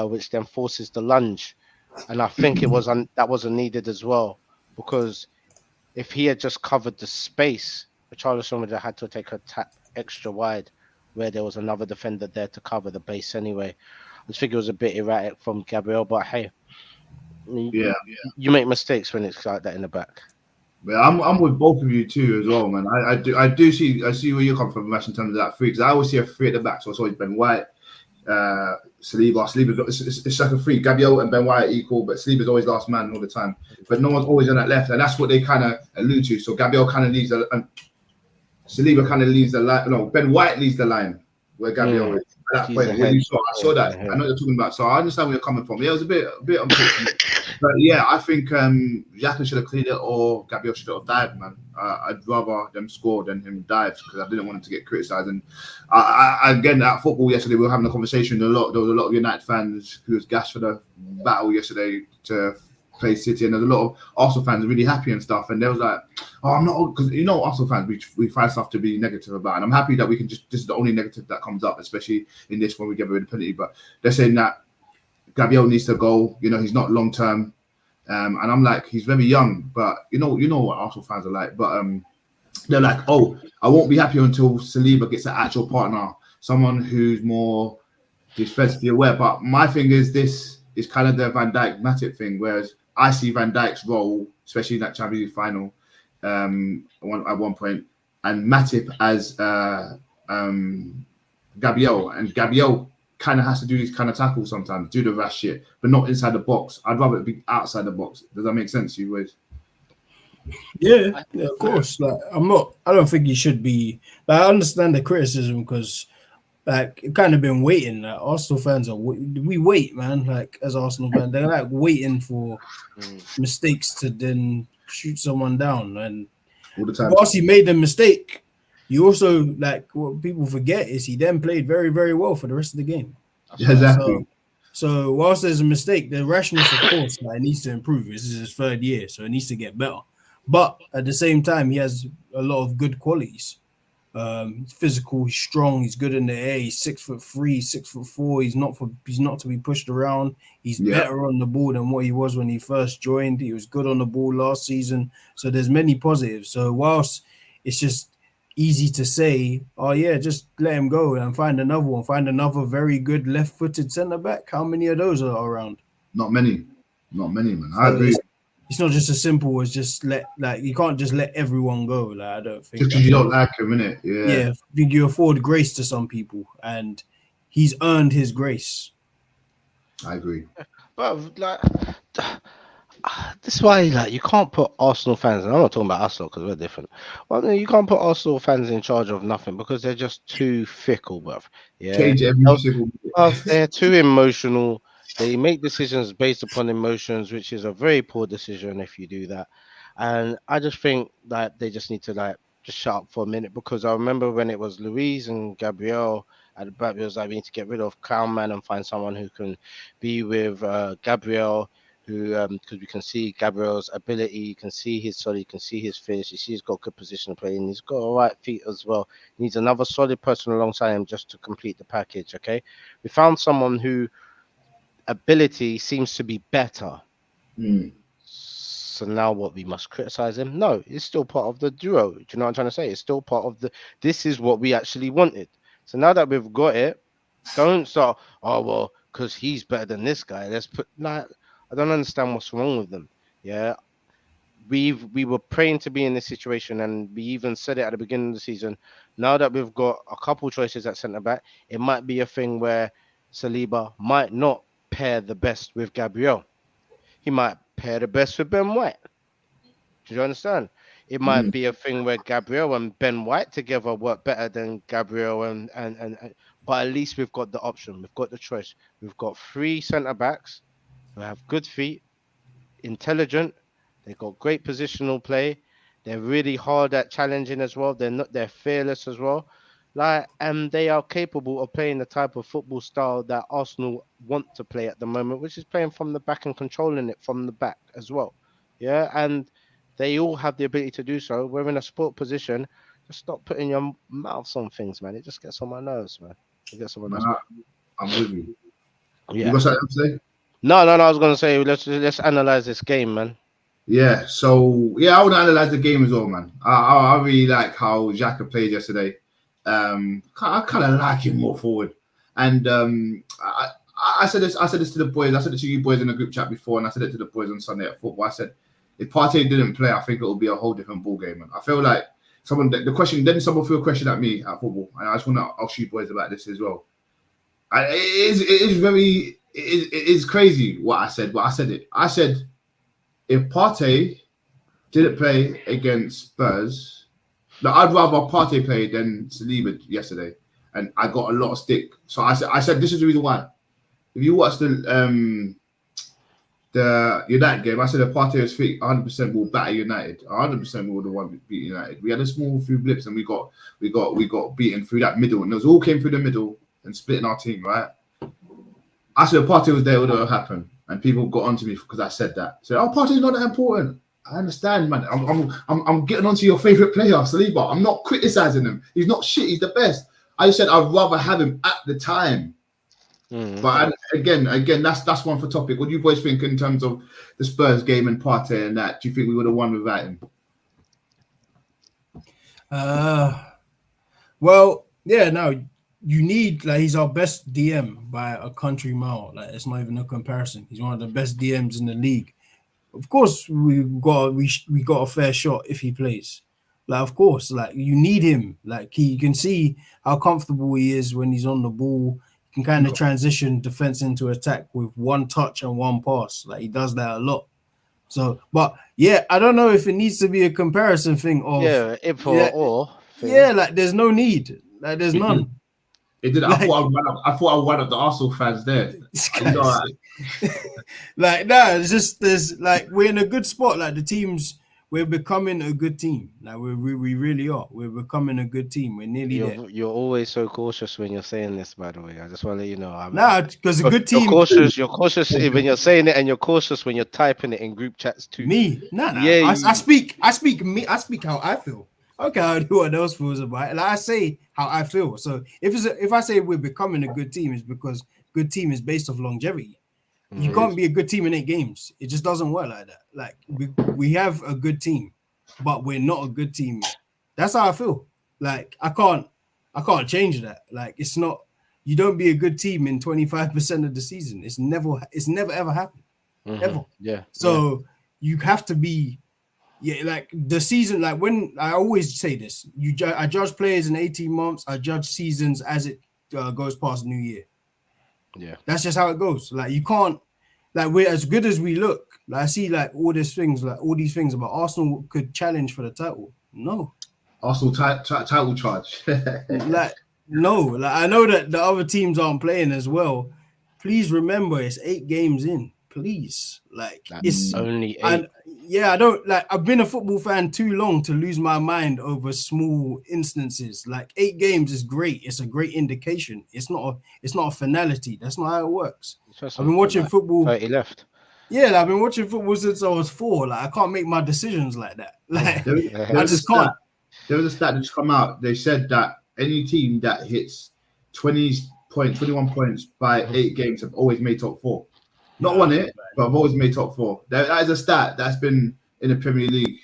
which then forces the lunge. And I think that wasn't needed as well, because if he had just covered the space, Richarlison would have had to take a tap extra wide, where there was another defender there to cover the base anyway. I just think it was a bit erratic from Gabriel, but hey, Yeah. you make mistakes when it's like that in the back. But I'm with both of you too as well, man. I see where you come from, Mash, in terms of that three, because I always see a three at the back. So it's always Ben White, Saliba. It's like a three. Gabriel and Ben White equal, but Saliba's always last man all the time. But no one's always on that left, and that's what they kind of allude to. So Gabriel kind of leaves Saliba kind of leaves the line. No, Ben White leaves the line where Gabriel is. At that point, when you saw, I saw that. I know what you're talking about. So I understand where you're coming from. Yeah, it was a bit unfortunate. But yeah, I think Xhaka should have cleared it, or Gabriel should have dived, man. I'd rather them score than him dive, because I didn't want him to get criticised. And again, at football yesterday, we were having a conversation. There was a lot of United fans who was gassed for the battle yesterday to play City, and there's a lot of Arsenal fans really happy and stuff. And they was like, "Oh, I'm not," because Arsenal fans, we find stuff to be negative about, and I'm happy that we can just. This is the only negative that comes up, especially in this when we give away the penalty. But they're saying that Gabriel needs to go. He's not long term, and I'm like, he's very young. But you know what Arsenal fans are like. But they're like, "Oh, I won't be happy until Saliba gets an actual partner, someone who's more defensively aware." But my thing is, this is kind of the Van Dijk Matip thing, whereas I see Van Dijk's role, especially in that Champions League final, at one point, and Matip as Gabriel, and Gabriel kind of has to do these kind of tackles sometimes, do the rash shit, but not inside the box. I'd rather it be outside the box. Does that make sense to you, Wade? Yeah, of course. Like, I don't think you should be. Like, I understand the criticism, because like you've kind of been waiting. Like, Arsenal fans we wait, man. Like, as Arsenal fans, they're like waiting for mistakes to then shoot someone down. And All the time. whilst he made the mistake, you also, like, what people forget is he then played very, very well for the rest of the game. Yeah, exactly. So whilst there's a mistake, the rashness, of course, like, needs to improve. This is his third year, so it needs to get better. But at the same time, he has a lot of good qualities. He's physical, he's strong, he's good in the air, he's 6'3", 6'4". He's not to be pushed around. He's better on the ball than what he was when he first joined. He was good on the ball last season. So there's many positives. So whilst it's just easy to say, oh yeah, just let him go and find another very good left-footed centre-back. How many of those are around? Not many, man. I agree. It's not just as simple as just you can't just let everyone go. Like, I don't think. Just because you don't like him, innit? Yeah. I think you afford grace to some people, and he's earned his grace. I agree. But like, this is why, like, you can't put Arsenal fans, and I'm not talking about Arsenal because we're different. Well, you can't put Arsenal fans in charge of nothing, because they're just too fickle, bruv. Yeah, Change every single. they're too emotional. They make decisions based upon emotions, which is a very poor decision if you do that. And I just think that they just need to just shut up for a minute, because I remember when it was Luis and Gabriel at the back, it was like, we need to get rid of Clown Man and find someone who can be with Gabriel, who because we can see Gabriel's ability, you can see his solid, you can see his finish, you see he's got good position to play, and he's got all right feet as well. He needs another solid person alongside him just to complete the package. Okay, we found someone who ability seems to be better. So now what, we must criticize him? No, it's still part of the duo. Do you know what I'm trying to say? It's still part of this is what we actually wanted. So now that we've got it, don't start, oh well, because he's better than this guy. I don't understand what's wrong with them. Yeah. We were praying to be in this situation, and we even said it at the beginning of the season. Now that we've got a couple choices at centre back, it might be a thing where Saliba might not pair the best with Gabriel. He might pair the best with Ben White. Do you understand? It might be a thing where Gabriel and Ben White together work better than Gabriel and but at least we've got the option. We've got the choice. We've got 3 centre backs who have good feet, intelligent. They've got great positional play. They're really hard at challenging as well. They're fearless as well. Like, and they are capable of playing the type of football style that Arsenal want to play at the moment, which is playing from the back and controlling it from the back as well. Yeah, and they all have the ability to do so. We're in a sport position. Just stop putting your mouths on things, man. It just gets on my nerves, man. It gets on my nerves. Man, I'm with you. You Yeah. got something to say? No. I was gonna say let's analyze this game, man. Yeah. So yeah, I want to analyze the game as well, man. I really like how Xhaka played yesterday. I kind of like him more forward. And I said this to the boys. I said it to you boys in the group chat before, and I said it to the boys on Sunday at football. I said if Partey didn't play, I think it would be a whole different ball game. And I feel like someone threw a question at me at football, and I just want to ask you boys about this as well. It is crazy what I said, but I said it. I said if Partey didn't play against Spurs, I'd rather Partey play than Saliba yesterday, and I got a lot of stick. So I said this is the reason why. If you watch the United game, I said if Partey was fit, 100% will batter United. 100% we would have won beat United. We had a small few blips, and we got beaten through that middle, and those all came through the middle and splitting our team, right? I said if Partey was there, it would have happened, and people got onto me because I said that. So Partey's not that important. I understand, man. I'm getting onto your favorite player, Saliba. I'm not criticizing him. He's not shit. He's the best. I just said I'd rather have him at the time. But again, that's one for topic. What do you boys think in terms of the Spurs game and Partey and that? Do you think we would have won without him? Well, yeah, no. You need he's our best DM by a country mile. Like it's not even a comparison. He's one of the best DMs in the league. Of course, we got a fair shot if he plays. Like, of course, you need him. Like you can see how comfortable he is when he's on the ball. He can kind of transition defense into attack with one touch and one pass. Like he does that a lot. So, but yeah, I don't know if it needs to be a comparison thing of there's no need. Like there's none. It did. I thought I would run up the Arsenal fans there. It's just there's we're in a good spot. Like the teams, we're becoming a good team. Like we really are. We're becoming a good team. We're nearly there. You're always so cautious when you're saying this. By the way, I just want to let you know. Because a good team. You're cautious when you're saying it, and you're cautious when you're typing it in group chats too. Me, Yeah, I speak how I feel. Okay, I do what else feels about it. Like I say how I feel. So if I say we're becoming a good team, it's because good team is based off longevity. You can't be a good team in 8 games. It just doesn't work like that. Like we have a good team, but we're not a good team. That's how I feel. Like I can't change that. Like it's not. You don't be a good team in 25% of the season. It's never ever happened. Ever. Yeah. So you have to be. Yeah, like the season, like when I always say this, I judge players in 18 months. I judge seasons as it goes past New Year. Yeah, that's just how it goes. Like you can't, we're as good as we look. Like I see, all these things about Arsenal could challenge for the title. No, Arsenal title charge. No. I know that the other teams aren't playing as well. Please remember, it's 8 games in. Please, it's only 8. I don't I've been a football fan too long to lose my mind over small instances. 8 games is great. It's a great indication. It's not a finality. That's not how it works. I've been watching football. 30 left. Yeah, I've been watching football since I was 4. I can't make my decisions like that. I just can't. There was a stat that just come out. They said that any team that hits 21 points by 8 games have always made top 4. Not won it, but I've always made top 4. That is a stat that's been in the Premier League.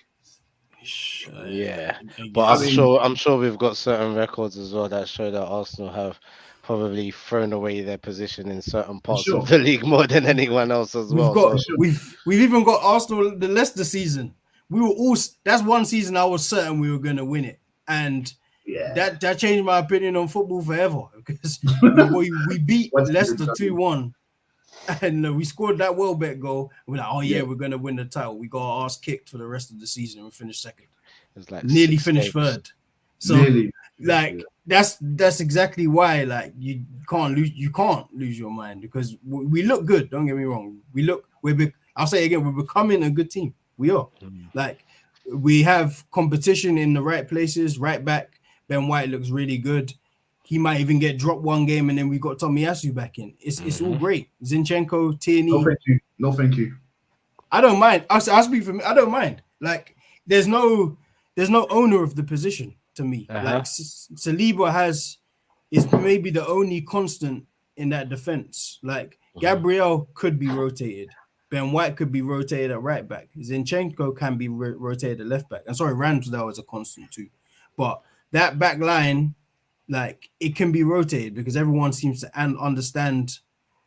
Yeah, but I'm sure we've got certain records as well that show that Arsenal have probably thrown away their position in certain parts of the league more than anyone else as well. We've even got Arsenal the Leicester season. That's one season I was certain we were going to win it, and that changed my opinion on football forever because we beat Leicester 2-1. And we scored that Welbeck goal. We're like, we're going to win the title. We got our ass kicked for the rest of the season and we finished second. It's nearly finished third. So, that's exactly why, you can't lose your mind because we look good. Don't get me wrong. I'll say it again, we're becoming a good team. We are. we have competition in the right places. Right back, Ben White looks really good. He might even get dropped one game, and then we got Tomiyasu back in. It's all great. Zinchenko, Tierney. No, thank you. No, thank you. I don't mind. I'll speak for me. I don't mind. Like, there's no owner of the position to me. Like Saliba is maybe the only constant in that defense. Like Gabriel could be rotated. Ben White could be rotated at right back. Zinchenko can be rotated at left back. And sorry, Ramsdale is a constant too. But that back line, like, it can be rotated because everyone seems to understand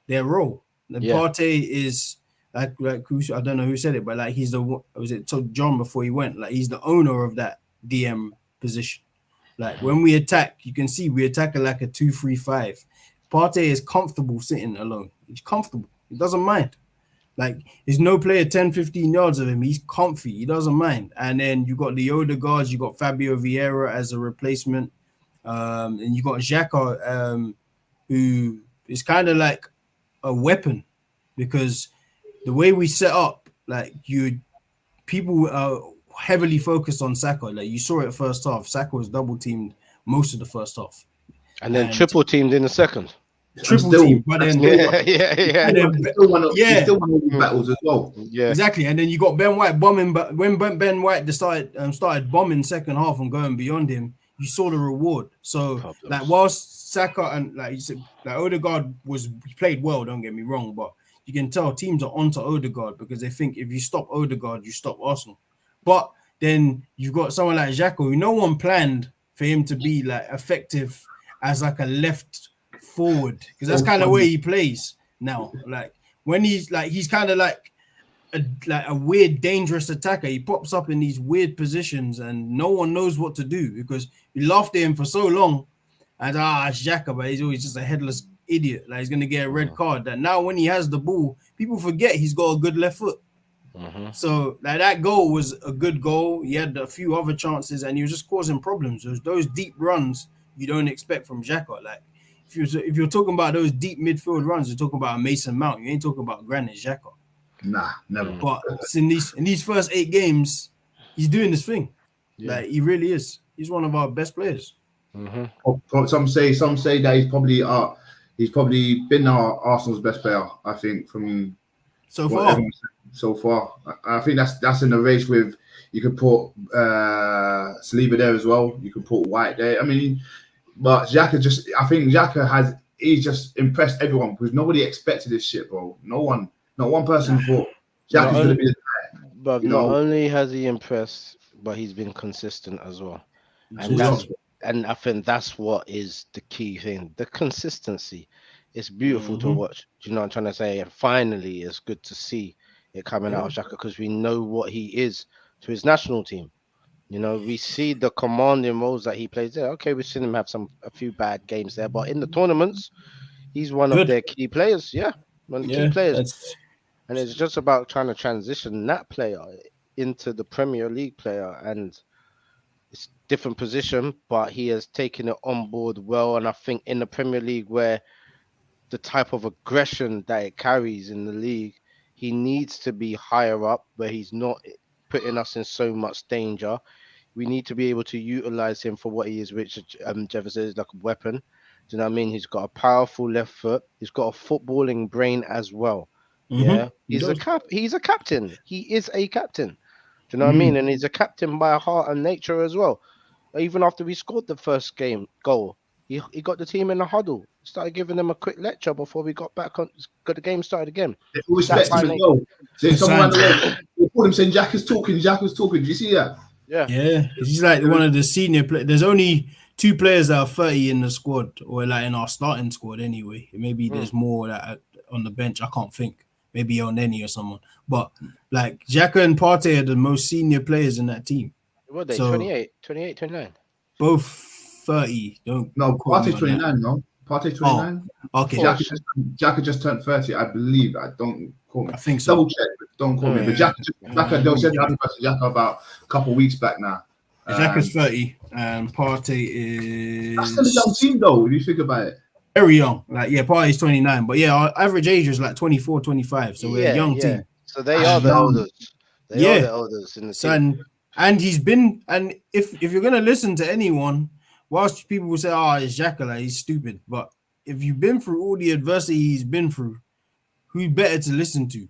their role. And Partey is like who, I don't know who said it, but like he's was it told John before he went? Like, he's the owner of that DM position. Like, when we attack, you can see we attack like a 2-3-5. Partey is comfortable sitting alone. He's comfortable. He doesn't mind. Like, there's no player 10, 15 yards of him. He's comfy. He doesn't mind. And then you got the Odegaards, you got Fabio Vieira as a replacement. And you got Xhaka, who is kind of like a weapon because the way we set up, like, people are heavily focused on Saka. Like, you saw it first half. Saka was double teamed most of the first half, and then triple teamed in the second. Triple team, but then still won all these battles as well. Yeah, exactly. And then you got Ben White bombing, but when Ben White started bombing second half and going beyond him, you saw the reward. So like, whilst Saka and like you said, like Odegaard he played well. Don't get me wrong, but you can tell teams are onto Odegaard because they think if you stop Odegaard, you stop Arsenal. But then you've got someone like Xhaka, who no one planned for him to be like effective as like a left forward, because that's kind of where he plays now. Like, when he's kind of like a weird, dangerous attacker. He pops up in these weird positions and no one knows what to do because we laughed at him for so long. And Xhaka, but he's always just a headless idiot. Like, he's gonna get a red card. That now when he has the ball, people forget he's got a good left foot. So like, that goal was a good goal. He had a few other chances and he was just causing problems. Those deep runs you don't expect from Xhaka. Like, if you're talking about those deep midfield runs, you're talking about a Mason Mount. You ain't talking about Granit Xhaka. Nah, never. But in these first 8 games, he's doing this thing. Like, he really is. He's one of our best players. Some say that he's probably been our Arsenal's best player. I think from so far. I think that's in the race with. You could put Saliba there as well. You could put White there. I mean, but Xhaka I think Xhaka he's just impressed everyone because nobody expected this shit, bro. Not one person thought Xhaka's going to be the guy. But not only has he impressed, but he's been consistent as well. And I think that's what is the key thing. The consistency. It's beautiful to watch. Do you know what I'm trying to say? And finally, it's good to see it coming out of Xhaka because we know what he is to his national team. You know, we see the commanding roles that he plays there. Okay, we've seen him have a few bad games there, but in the tournaments, he's one of their key players. Yeah, one of the key players. And it's just about trying to transition that player into the Premier League player. And it's a different position, but he has taken it on board well. And I think in the Premier League, where the type of aggression that it carries in the league, he needs to be higher up where he's not putting us in so much danger. We need to be able to utilize him for what he is, which Jefferson is like a weapon. Do you know what I mean? He's got a powerful left foot. He's got a footballing brain as well. Yeah, he's a captain. He is a captain. Do you know what I mean? And he's a captain by heart and nature as well. Even after we scored the first goal, he got the team in a huddle. Started giving them a quick lecture before we got the game started again. They always respect him as well. So someone they call him saying Xhaka's talking. Do you see that? Yeah. He's like one of the senior players. There's only 2 players that are 30 in the squad, or like in our starting squad anyway. Maybe there's more that are on the bench. I can't think. Maybe Oneni or someone. But like, Xhaka and Partey are the most senior players in that team. What are they? So, 28, 29? Both 30. Partey's 29, no? Partey 29? Okay. Xhaka just turned 30, I believe. I don't call me. I think so. Double check, but don't call me. But Xhaka, they said happy birthday to Xhaka about a couple of weeks back now. Xhaka's 30 and Partey is... That's still a young team though, if you think about it. Very young. Like, Partey's 29. But our average age is like 24, 25. So we're a young team. So they are the elders. They are the elders in the team. And he's been, and if you're gonna listen to anyone, whilst people will say, "Oh, it's Xhaka, like, he's stupid," but if you've been through all the adversity he's been through, who better to listen to?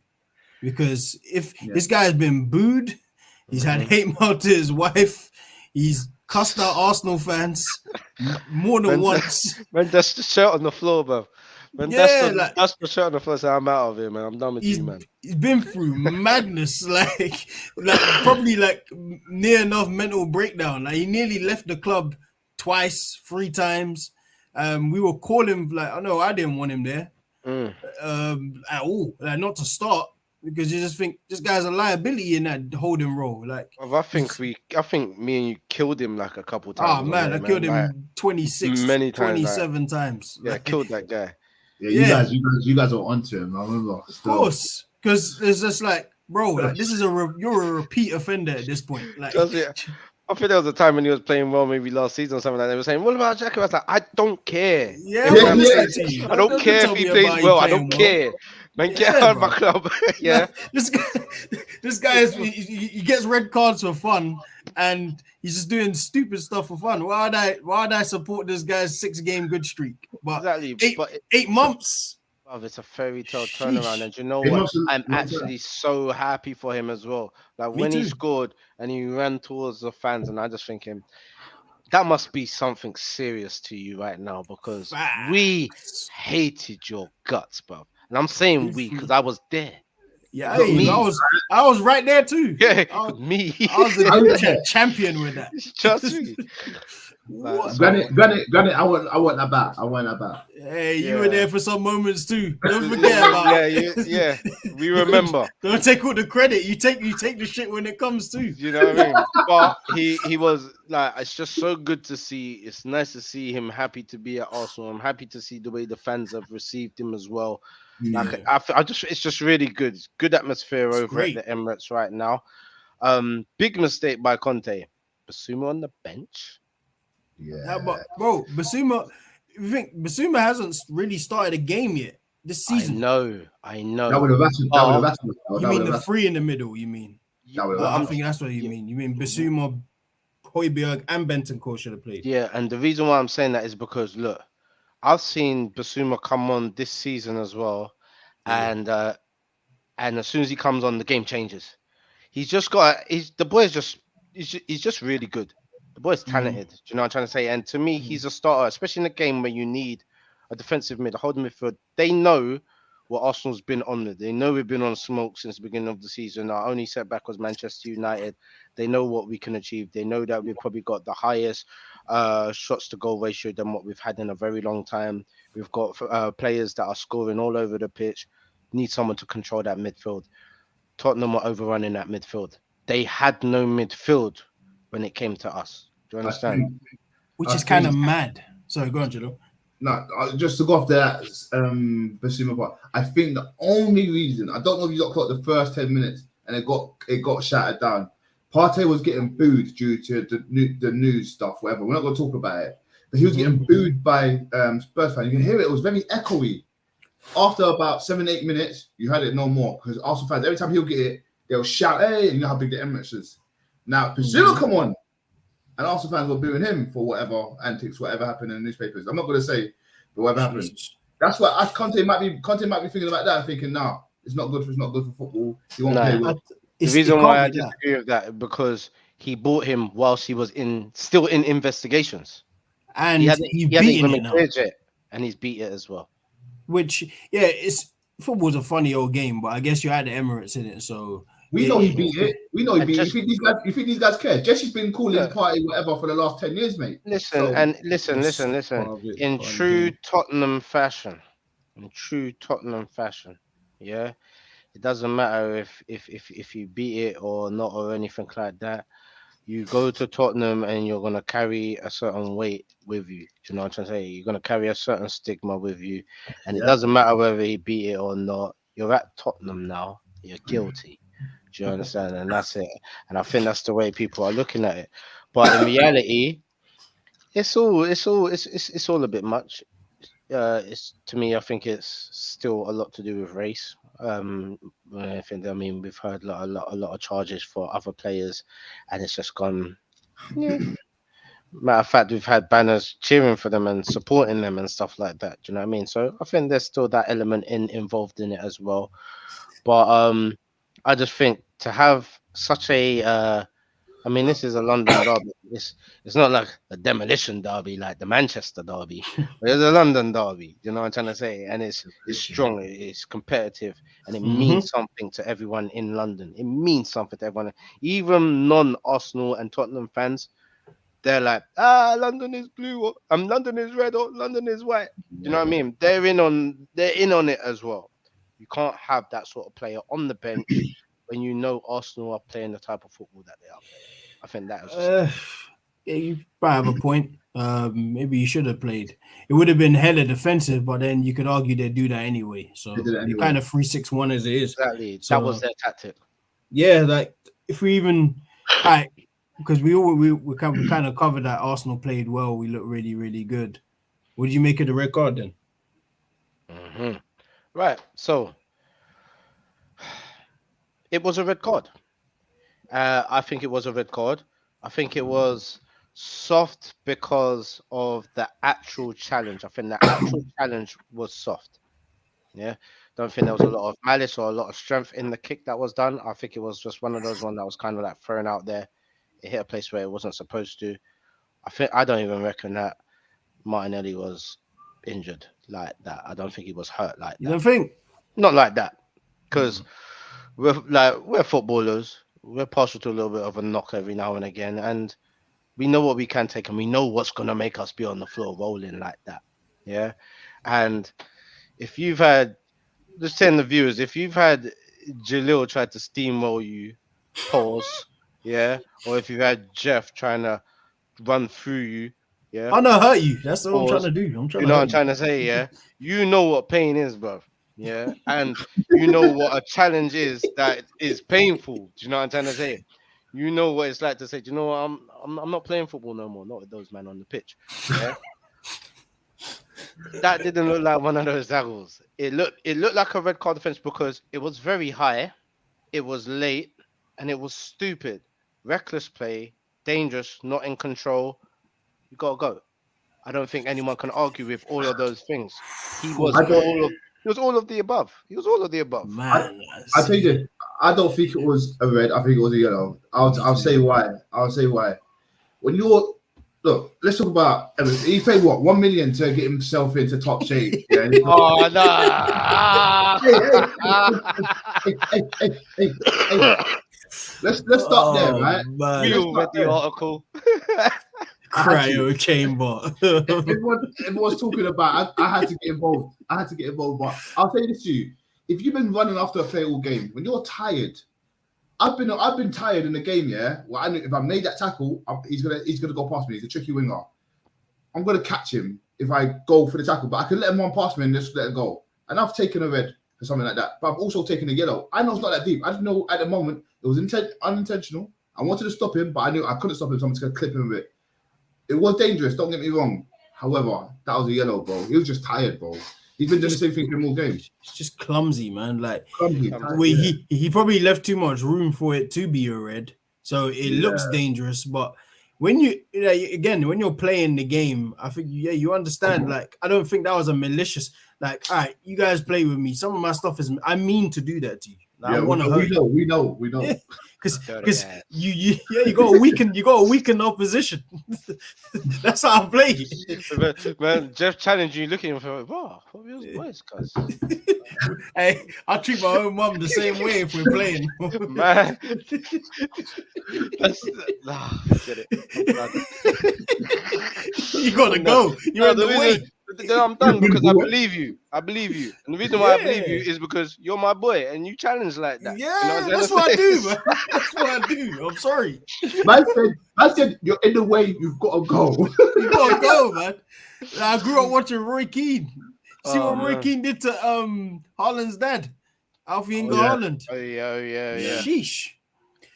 Because if this guy has been booed, he's had hate mail to his wife, he's cussed out Arsenal fans more than once. Man, that's the shirt on the floor, bro. Man, that's the shirt on the floor. So I'm out of here, man. I'm done with you, man. He's been through madness, like probably like near enough mental breakdown. Like he nearly left the club twice, 3 times. We were calling like, I know I didn't want him there at all, like not to start, because you just think this guy's a liability in that holding role. Like, I think me and you killed him like a couple times. Oh man, I killed him 26, many times, 27 times. Yeah, like, killed that guy. Yeah, you guys are onto him. I remember. Of course, because it's just like, bro, like this is you're a repeat offender at this point. Like, I think there was a time when he was playing well, maybe last season or something like that. They were saying, "What about Xhaka?" I was like, "I don't care. I don't care if he plays well. I don't care. Man, get out of my club." Yeah, this guy is he gets red cards for fun, and he's just doing stupid stuff for fun. Why would I support this guy's 6-game good streak? But exactly. 8 months. It's a fairy tale turnaround, and you know what? I'm actually so happy for him as well. Like when he scored and he ran towards the fans, and I just thinking that must be something serious to you right now, because we hated your guts, bro. And I'm saying we because I was there. Yeah, I was right there too. Yeah, I was the champion with that. Trust me. Granted, I want that back. Hey, you were there for some moments too. Don't forget about it. Yeah, we remember. Don't take all the credit. You take the shit when it comes to. You know what I mean? But he was like, it's just so good to see. It's nice to see him happy to be at Arsenal. I'm happy to see the way the fans have received him as well. Like it's just really good. It's good atmosphere over at the Emirates right now. Big mistake by Conte. Basuma on the bench. Yeah, but bro, Basuma, you think Basuma hasn't really started a game yet this season? I know. That would have happened. You mean the 3 in the middle? You mean? I think that's what you mean. You mean Basuma, Højbjerg, and Bentancur should have played. Yeah, and the reason why I'm saying that is because look, I've seen Basuma come on this season as well, and as soon as he comes on, the game changes. He's just really good. The boy's talented. Do you know what I'm trying to say? And to me, he's a starter, especially in a game where you need a defensive mid, a holding midfield. They know what Arsenal's been on with. They know we've been on smoke since the beginning of the season. Our only setback was Manchester United. They know what we can achieve. They know that we've probably got the highest shots to goal ratio than what we've had in a very long time. We've got players that are scoring all over the pitch. Need someone to control that midfield. Tottenham were overrunning that midfield. They had no midfield when it came to us. Do you understand? Which is kind of mad. Sorry, go on, Jilo. No, just to go off that Basuma part, I think the only reason, I don't know if you got caught the first 10 minutes and it got shattered down. Partey was getting booed due to the news stuff, whatever. We're not going to talk about it. But he was getting booed by Spurs fans. You can hear it. It was very echoey. After about 7-8 minutes, you heard it no more, because Arsenal fans, every time he'll get it, they'll shout, "Hey!" And you know how big the Emirates is. Now, Basuma come on, and Arsenal fans were booing him for whatever antics, whatever happened in the newspapers. I'm not going to say, but whatever happened. That's what Conte might be thinking about that and thinking, nah, it's not good for football. He won't play well. The reason why I disagree with that is because he bought him whilst he was still in investigations, and he hasn't even cleared it, and he's beat it as well. Which, football's a funny old game, but I guess you're at the Emirates in it, so. We know he beat it. We know he beat it. You think these guys care? Jesse's been calling party whatever for the last 10 years, mate. Listen. In true Tottenham fashion, yeah, it doesn't matter if you beat it or not or anything like that. You go to Tottenham and you're gonna carry a certain weight with you. Do you know what I'm trying to say? You're gonna carry a certain stigma with you, and it doesn't matter whether he beat it or not. You're at Tottenham now. You're guilty. Do you understand? And that's it. And I think that's the way people are looking at it. But in reality, it's all a bit much. it's to me. I think it's still a lot to do with race. I think. I mean, we've heard a lot of charges for other players, and it's just gone. Yeah. Matter of fact, we've had banners cheering for them and supporting them and stuff like that. Do you know what I mean? So I think there's still that element involved in it as well. But I just think to have such a I mean, this is a London derby. It's not like a demolition derby like the Manchester derby. But it's a London derby. You know what I'm trying to say? And it's strong. It's competitive, and it means something to everyone in London. It means something to everyone. Even non-Arsenal and Tottenham fans, they're like, London is blue, or London is red, or London is white. You know what I mean? They're in on it as well. You can't have that sort of player on the bench when you know Arsenal are playing the type of football that they are playing. I think that was just yeah, you probably have a point. Maybe you should have played. It would have been hella defensive, but then you could argue they do that anyway. So you kind of 3-6-1 as it is. Exactly. So, that was their tactic. Yeah, like if we even because we kind of covered that Arsenal played well. We looked really, really good. What did you make of the red card then? Right. So it was a red card. I think it was a red card. I think it was soft because of the actual challenge. I think the actual challenge was soft. Yeah. Don't think there was a lot of malice or a lot of strength in the kick that was done. I think it was just one of those ones that was kind of like thrown out there. It hit a place where it wasn't supposed to. I don't even reckon that Martinelli was injured like that. I don't think he was hurt like that. You don't think? Not like that. Because we're footballers. We're partial to a little bit of a knock every now and again. And we know what we can take and we know what's going to make us be on the floor rolling like that. Yeah. And if you've had, just telling the viewers, if you've had Jalil try to steamroll you, pause, yeah, or if you've had Jeff trying to run through you, yeah. I'm not hurt you. That's what I'm trying to do. You know what I'm trying to say, yeah? You know what pain is, bro. Yeah. And you know what a challenge is that is painful. Do you know what I'm trying to say? You know what it's like to say, do you know what, I'm not playing football no more, not with those men on the pitch. Yeah. That didn't look like one of those tackles. It looked like a red card defense because it was very high, it was late, and it was stupid. Reckless play, dangerous, not in control. You gotta go. I don't think anyone can argue with all of those things. He was all of the above. He was all of the above. Man, I tell you this, I don't think it was a red. I think it was a yellow. I'll say why. When you're let's talk about he paid what 1 million to get himself into top shape. Yeah. Oh no! Hey. Let's stop there, right? We all read the article. Cryo chamber. Everyone's talking about. I had to get involved. But I'll say this to you: if you've been running after a player all game, when you're tired, I've been tired in the game. Yeah, well, I know if I made that tackle, he's gonna go past me. He's a tricky winger. I'm gonna catch him if I go for the tackle, but I can let him run past me and just let it go. And I've taken a red for something like that, but I've also taken a yellow. I know it's not that deep. I just know at the moment it was unintentional. I wanted to stop him, but I knew I couldn't stop him, so I'm just gonna clip him with it. It was dangerous. Don't get me wrong. However, that was a yellow, bro. He was just tired, bro. He's been doing the same thing for all games. It's just clumsy, man. Like Clumsy, he probably left too much room for it to be a red, so it looks dangerous. But when when you're playing the game, I think you understand. Like I don't think that was a malicious. Like, all right, you guys play with me. Some of my stuff is I mean to do that to you. Like, we know. Because you got a weakened opposition. That's how I play. Man, Jeff challenged you looking for wow, what was voice, cuz? Hey, I treat my own mum the same way if we're playing. Man, get it. You gotta go. You're in the way. Then I'm done because I believe you. And the reason why I believe you is because you're my boy and you challenge like that. Yeah, that's what I do, man. That's what I do. I'm sorry. Man said you're in the way. You've got to go. You gotta go, man. I grew up watching Roy Keane. See what Roy Keane did to Haaland's dad, Alfie Inge Haaland. Oh yeah. Sheesh.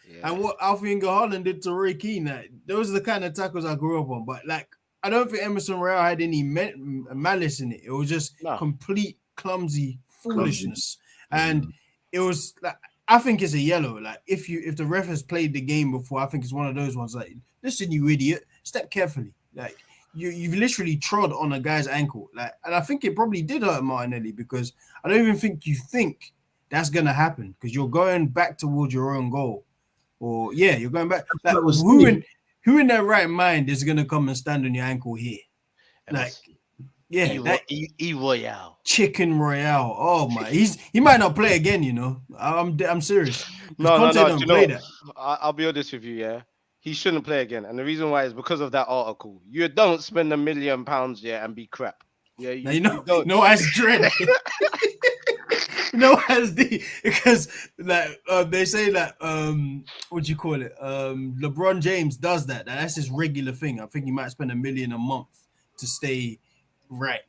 Yeah. And what Alfie Inge Haaland did to Roy Keane, those are the kind of tackles I grew up on. But like I don't think Emerson Royale had any malice in it. It was just complete clumsy foolishness, and it was like, I think it's a yellow. Like if the ref has played the game before, I think it's one of those ones like, listen, you idiot, step carefully. Like you've literally trod on a guy's ankle. Like, and I think it probably did hurt Martinelli, because I don't even think you think that's gonna happen, because you're going back towards your own goal, or you're going back. Like, who in their right mind is gonna come and stand on your ankle here? Like, Royale, Chicken Royale. Oh my, he might not play again. You know, I'm serious. No. I'll be honest with you. Yeah, he shouldn't play again, and the reason why is because of that article. You don't spend £1 million, and be crap. Yeah, you don't. No, as dread. No, as the, because like they say that what do you call it? LeBron James does that. That's his regular thing. I think he might spend $1 million a month to stay right.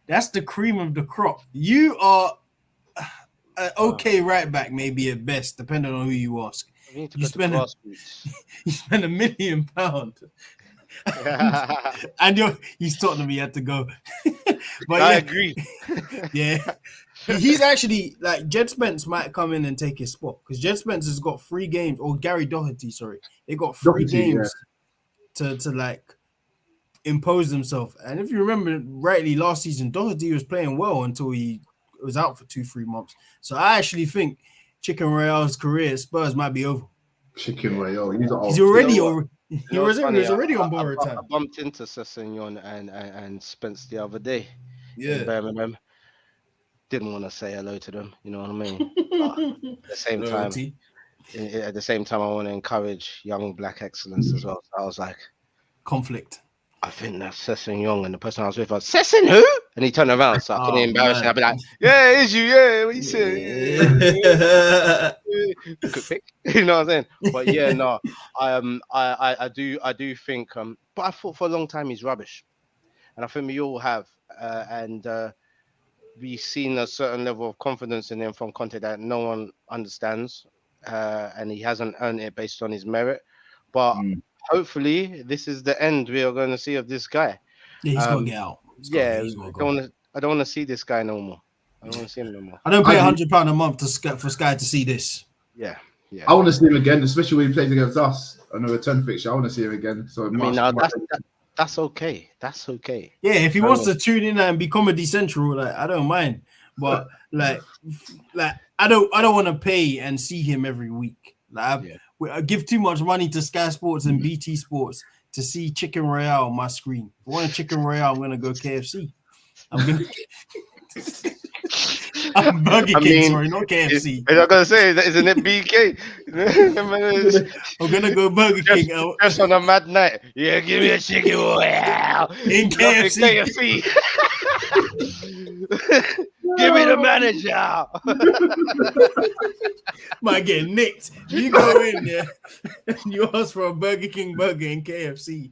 That's the cream of the crop. You are an okay right back, maybe at best, depending on who you ask. You spend £1 million, and he's Tottenham. He had to go. But I agree. Yeah. He's actually like Jed Spence might come in and take his spot, because Jed Spence has got 3 games, or Gary Doherty, sorry, they got 3 games to like impose themselves. And if you remember rightly, last season Doherty was playing well until he was out for 2-3 months. So I actually think Chicken Royale's career at Spurs might be over. Chicken Royale, he's already on borrowed time. I bumped into Sessegnon and Spence the other day. Yeah. In Birmingham. Didn't want to say hello to them, you know what I mean? At the same time, I want to encourage young black excellence as well. So I was like, conflict. I think that's Sessegnon, and the person I was with was Sesson who? And he turned around, so I couldn't embarrass him. I'd be like, yeah, it is you, yeah. What you saying? Good pick, you know what I'm saying? But yeah, no, I do think, but I thought for a long time he's rubbish, and I think we all have, and. We've seen a certain level of confidence in him from Conte that no one understands, and he hasn't earned it based on his merit. But hopefully, this is the end we are going to see of this guy. Yeah, he's got to get out. I don't want to see this guy no more. I don't want to see him no more. I don't pay £100 a month for Sky to see this. Yeah. I want to see him again, especially when he plays against us on a return fixture. I want to see him again. So that's okay. That's okay. Yeah, if he wants to tune in and be Comedy Central, like I don't mind. But like I don't want to pay and see him every week. Like I give too much money to Sky Sports and BT Sports to see Chicken Royale on my screen. If I want a Chicken Royale, I'm gonna go KFC. I'm Burger King, sorry, not KFC. I'm not gonna say that, isn't it BK? I'm gonna go Burger King. Just on a mad night. Yeah, give me a Chicken Royale in KFC. Give me the manager. Might get nicked. You go in there and you ask for a Burger King burger in KFC.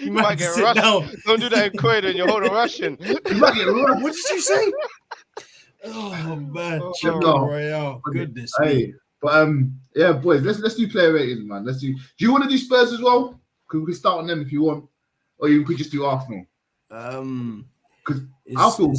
You might get Russian. Down. Don't do that in Kuwait and you're holding Russian. What did you say? Oh man, Chicken Royale. Goodness. Hey, but yeah, boys, let's do player ratings, man. Do you want to do Spurs as well? Because we can start on them if you want, or you could just do Arsenal. Because I feel.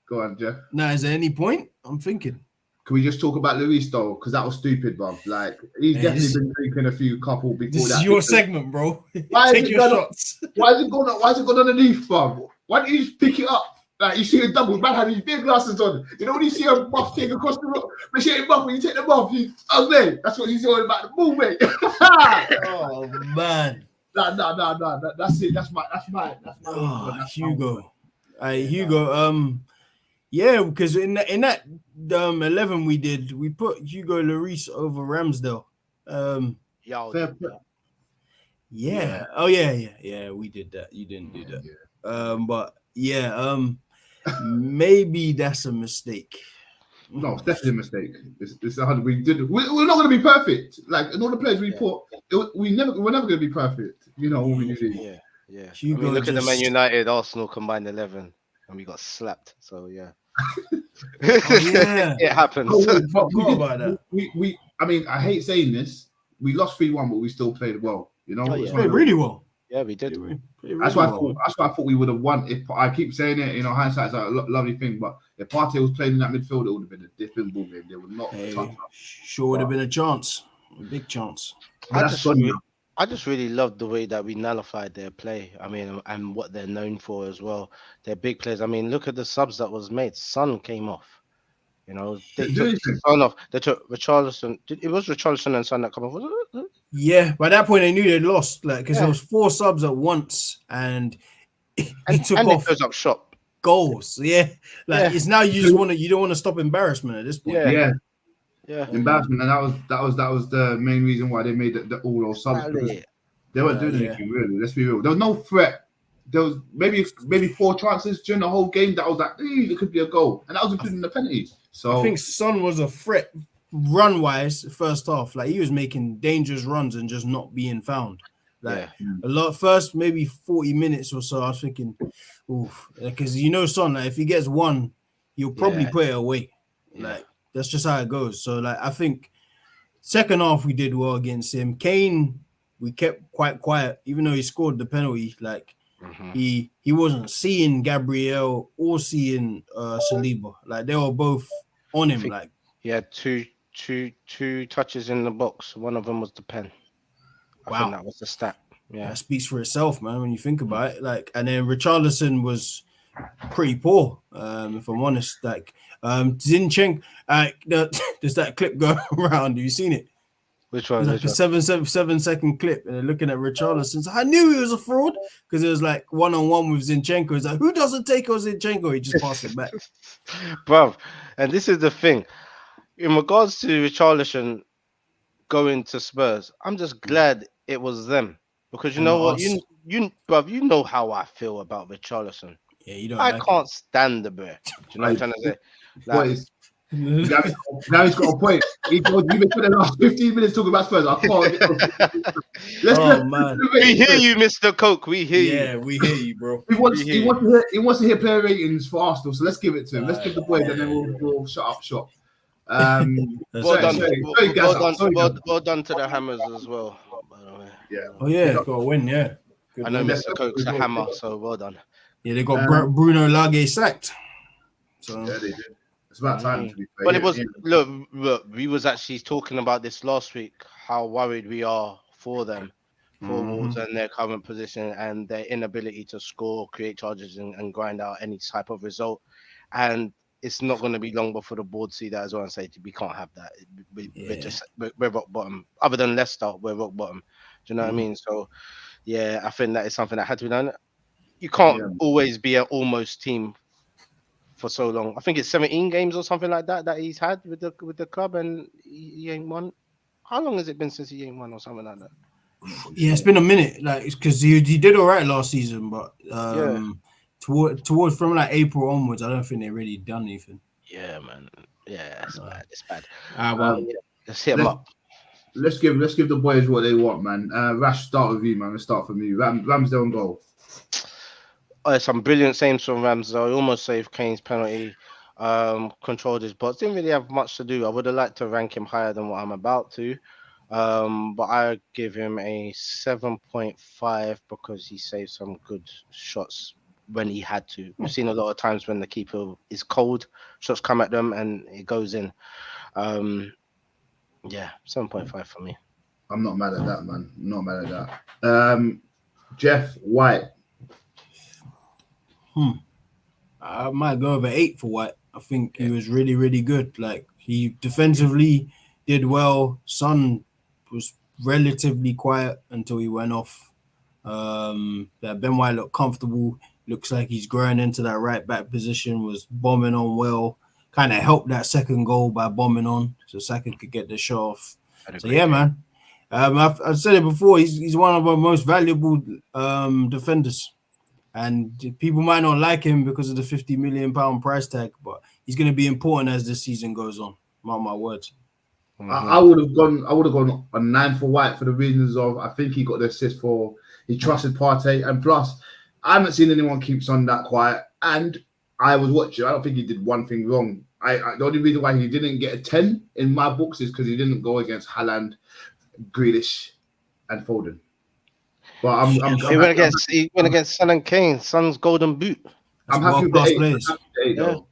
Go on, Jeff. Now, is there any point? I'm thinking. Can we just talk about Luis though? Because that was stupid, bro. Like he's definitely been drinking a few couple before this that. Is your segment, bro. Take your shots. Why is it gone underneath, bro? Why don't you just pick it up? Like you see a double man had his big glasses on. You know when you see a buff take across the road, but she ain't buff when you take them off. He's ugly. That's what he's saying about the ball, mate. Oh man. No. That's it. That's my. Oh, Hugo. Hugo. Yeah, because in that 11 we put Hugo Lloris over Ramsdale. Yeah. Oh yeah. We did that. You didn't do that. Yeah. But yeah. Maybe that's a mistake. No, it's definitely a mistake. It's 100. We're not going to be perfect. Like in all the players we put, we're never going to be perfect. You know, we usually. Yeah. Hugo, look at the Man United Arsenal combined 11, and we got slapped. So yeah. It happens. I mean, I hate saying this. We lost 3-1, but we still played well. You know, played really well. Yeah, we did. That's why I thought we would have won. If I keep saying it, hindsight's a lovely thing, but if Partey was playing in that midfield, it would have been a different ball game. They would not touch us. Sure would have been a chance, a big chance. But I just really loved the way that we nullified their play. I mean, and what they're known for as well. They're big players. I mean, look at the subs that was made. Son came off. They took Son off. They took Richarlison. It was Richarlison and Son that come off. Was it? Yeah, by that point they knew they'd lost, because there was 4 subs at once, and he took off goes up shop goals. Yeah, it's now you don't want to stop embarrassment at this point. Yeah. Embarrassment, and that was the main reason why they made all those subs. They weren't doing anything really. Let's be real. There was no threat. There was maybe 4 chances during the whole game that was like, it could be a goal, and that was including the penalties. So I think Son was a threat run-wise first half. Like, he was making dangerous runs and just not being found. A lot first maybe 40 minutes or so. I was thinking, because Son, if he gets one, he'll probably put it away. That's just how it goes. So I think second half we did well against him. Kane, we kept quite quiet, even though he scored the penalty. He wasn't seeing Gabriel or seeing Saliba. They were both on him. He had two touches in the box. One of them was the pen. I think that was the stat. Yeah, that speaks for itself, man. When you think about it, and then Richarlison was pretty poor. If I'm honest, Zinchenko. Does that clip go around? Have you seen it? Which one? It's like a 7-second clip, and they're looking at Richarlison. So I knew he was a fraud because it was one-on-one with Zinchenko. It's who doesn't take on Zinchenko? He just passed it back, bruv. And this is the thing. In regards to Richarlison going to Spurs, I'm just glad it was them, because you know what, bruv, you know how I feel about Richarlison. Yeah, you don't. I can't stand the bear. Do you know what I'm trying to say? Now he's got a point. You've been for the last 15 minutes talking about Spurs. I can't. Man. We hear you, Mr. Coke. We hear you. Yeah, we hear you, bro. He wants to hear player ratings for Arsenal, so let's give it to him. Let's give the boys, and then we'll shut up shop. Well done to the Hammers as well. Yeah. Oh yeah, got a win. Yeah. Good I know Mr. Coke's a hammer, so well done. Yeah, they got Bruno Lage sacked. So yeah, they did. It's about time to be fair. But it was look, we was actually talking about this last week, how worried we are for them, for Wolves and their current position and their inability to score, create charges and grind out any type of result. And it's not going to be long before the board see that as well and say, we can't have that. We're rock bottom. Other than Leicester, we're rock bottom. Do you know what I mean? So, yeah, I think that is something that had to be done. You can't always be an almost team for so long. I think it's 17 games or something like that he's had with the club, and he ain't won. How long has it been since he ain't won or something like that? Yeah, it's been a minute, because he did all right last season, but towards from April onwards, I don't think they really done anything. Yeah, man. Yeah, it's bad. It's bad. Let's hit them up. Let's give the boys what they want, man. Rash, start with you, man. Let's start from you. Ramsdale on goal. Some brilliant saves from Ramsdale. He almost saved Kane's penalty. Controlled his box. Didn't really have much to do. I would have liked to rank him higher than what I'm about to. But I give him a 7.5 because he saved some good shots when he had to. We've seen a lot of times when the keeper is cold, shots come at them and it goes in. 7.5 for me. I'm not mad at that, man. Not mad at that. Jeff White. I might go over 8 for White. I think he was really, really good. He defensively did well. Son was relatively quiet until he went off. Ben White looked comfortable. Looks like he's growing into that right back position. Was bombing on well. Kind of helped that second goal by bombing on, so Xhaka could get the shot off. So yeah, man. I've said it before. He's one of our most valuable defenders. And people might not like him because of the £50 million price tag, but he's going to be important as the season goes on. Mark my words. I would have gone a 9 for White for the reasons of I think he got the assist for he trusted Partey, and plus I haven't seen anyone keep Son that quiet. And I was watching. I don't think he did one thing wrong. The only reason why he didn't get a 10 in my books is because he didn't go against Haaland, Grealish, and Foden. But He went against Son and Kane, Son's golden boot. I'm happy with the 8. I'm happy with the 8 though.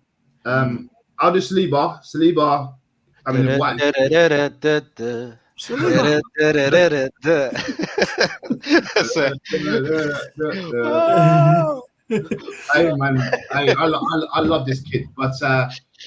I'll do Saliba. I mean, White. Hey man, I love this kid, but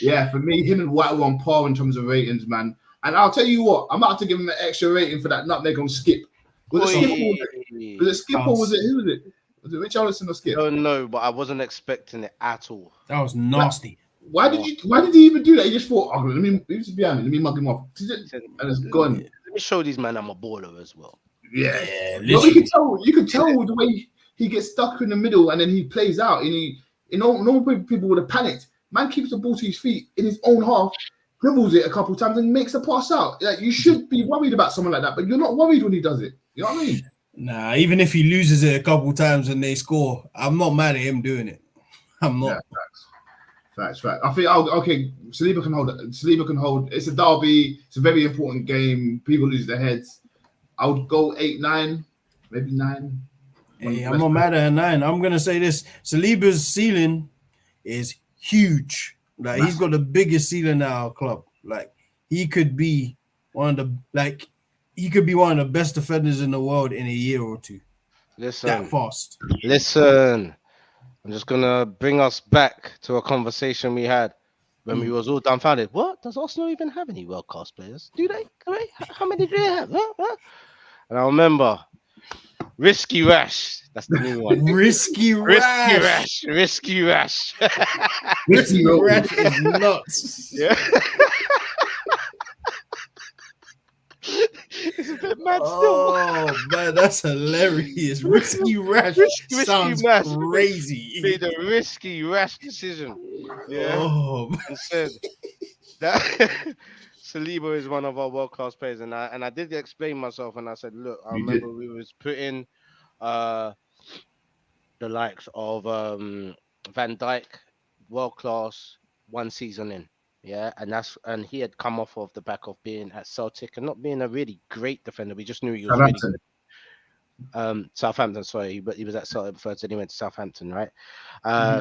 yeah, for me, him and White were on par in terms of ratings, man. And I'll tell you what, I'm about to give him an extra rating for that nutmeg on Skip. Was it Skip or was it who was it? Was it Richarlison or Skip? I don't know, but I wasn't expecting it at all. That was nasty. Why did he even do that? He just thought, oh, let me mug him off, and it's gone. Let me show these man I'm a baller as well. Yeah. No, you can tell the way he gets stuck in the middle and then he plays out. And normal people would have panicked. Man keeps the ball to his feet in his own half, dribbles it a couple of times and makes a pass out. Like, you should be worried about someone like that, but you're not worried when he does it. You know what I mean? Nah, even if he loses it a couple of times and they score, I'm not mad at him doing it. I'm not. Yeah, facts. I think okay. Saliba can hold. It's a derby. It's a very important game. People lose their heads. I would go 8, 9, maybe 9. Hey, I'm not mad at a 9. I'm gonna say this: Saliba's ceiling is huge. Like, he's got the biggest ceiling at our club. Like, he could be one of the best defenders in the world in a year or two. Listen, that fast. Listen, I'm just gonna bring us back to a conversation we had when we was all dumbfounded. What, does Arsenal even have any world class players? Do they? How many do they have? Huh? And I remember Risky Rash. That's the new one. Risky Rash. Risky Rash. Risky Rash is nuts. Yeah. It's a bit mad still. Oh man, that's hilarious. Risky Rash sounds crazy. Made a risky rash decision. Yeah. Oh, and said that Saliba is one of our world class players, and I did explain myself, and I said, look, I remember we was putting the likes of Van Dijk, world class, one season in. Yeah, and he had come off of the back of being at Celtic and not being a really great defender. We just knew he was really good. Southampton, sorry, but he was at Celtic first, and he went to Southampton, right?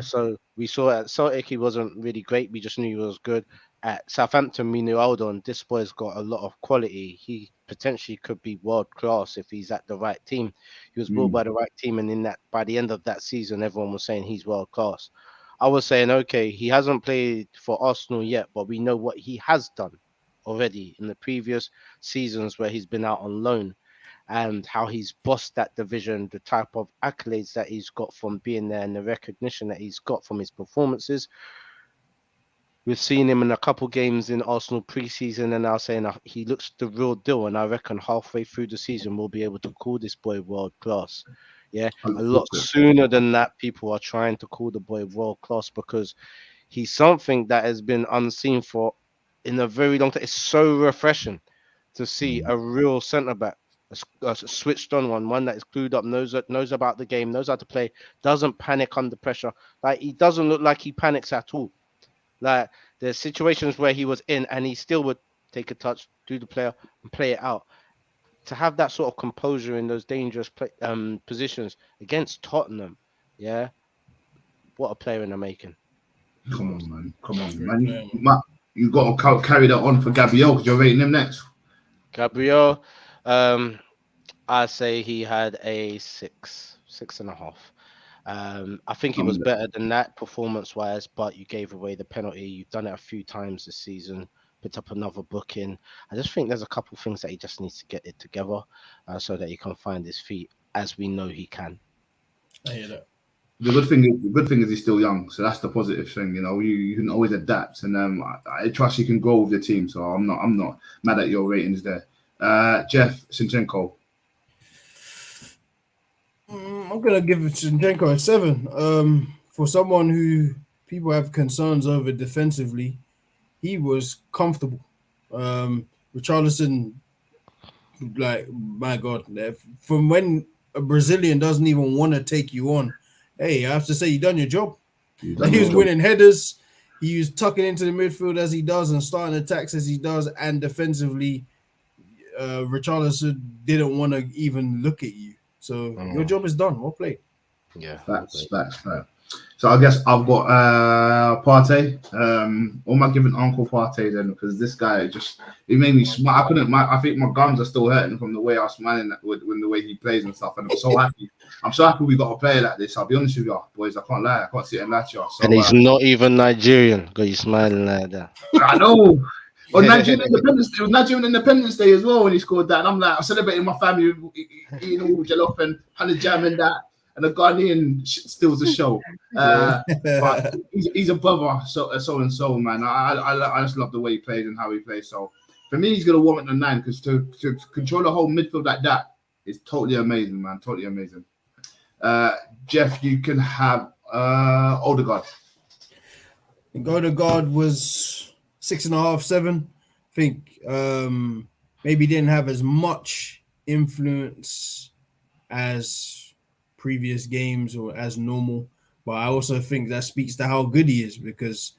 So we saw at Celtic he wasn't really great. We just knew he was good. At Southampton, we knew, hold on, this boy's got a lot of quality. He potentially could be world class if he's at the right team. He was brought by the right team, and by the end of that season, everyone was saying he's world class. I was saying, okay, he hasn't played for Arsenal yet, but we know what he has done already in the previous seasons where he's been out on loan and how he's bossed that division, the type of accolades that he's got from being there and the recognition that he's got from his performances. We've seen him in a couple games in Arsenal pre-season, and now saying he looks the real deal, and I reckon halfway through the season we'll be able to call this boy world class. Yeah, a lot sooner than that, people are trying to call the boy world class because he's something that has been unseen for in a very long time. It's so refreshing to see a real centre back, a switched on one that is clued up, knows about the game, knows how to play, doesn't panic under pressure. Like, he doesn't look like he panics at all. Like, there's situations where he was in and he still would take a touch, do the player, and play it out. To have that sort of composure in those dangerous positions against Tottenham, yeah, what a player in the making. Come on, man. You got to carry that on for Gabriel because you're rating him next. Gabriel, I say he had a 6.5. I think he was better than that performance-wise, but you gave away the penalty. You've done it a few times this season. Picked up another booking. I just think there's a couple of things that he just needs to get it together so that he can find his feet, as we know he can. I hear that. The good thing is he's still young, so that's the positive thing. You know, you can always adapt, and I trust he can grow with the team. So I'm not mad at your ratings there. Jeff Zinchenko. I'm gonna give Zinchenko a 7. For someone who people have concerns over defensively, he was comfortable. Richarlison, like, my God, from when a Brazilian doesn't even want to take you on, hey, I have to say, you done your job. He was winning headers. He was tucking into the midfield as he does and starting attacks as he does. And defensively, Richarlison didn't want to even look at you. So your job is done. Well played. Yeah. Facts. So I guess I've got Partey. Or am I giving Uncle Partey then? Because this guy he made me smile. I think my gums are still hurting from the way I was smiling when the way he plays and stuff. And I'm so happy. I'm so happy we got a player like this. I'll be honest with you, boys. I can't lie. I can't sit and lie to you. So, And he's not even Nigerian. Got you smiling like that. I know. Well, Nigerian Independence. It was Nigerian Independence Day as well when he scored that. And I'm like, I'm celebrating my family, eating all jollof and honey jam and that. And the Ghanaian steals the show. But he's a brother, so and so, man. I just love the way he plays and how he plays. So for me, he's gonna warm at the 9 because to control the whole midfield like that is totally amazing, man. Totally amazing. Jeff, you can have Odegaard. Odegaard was 6.5, 7. I think maybe didn't have as much influence as previous games or as normal, but I also think that speaks to how good he is because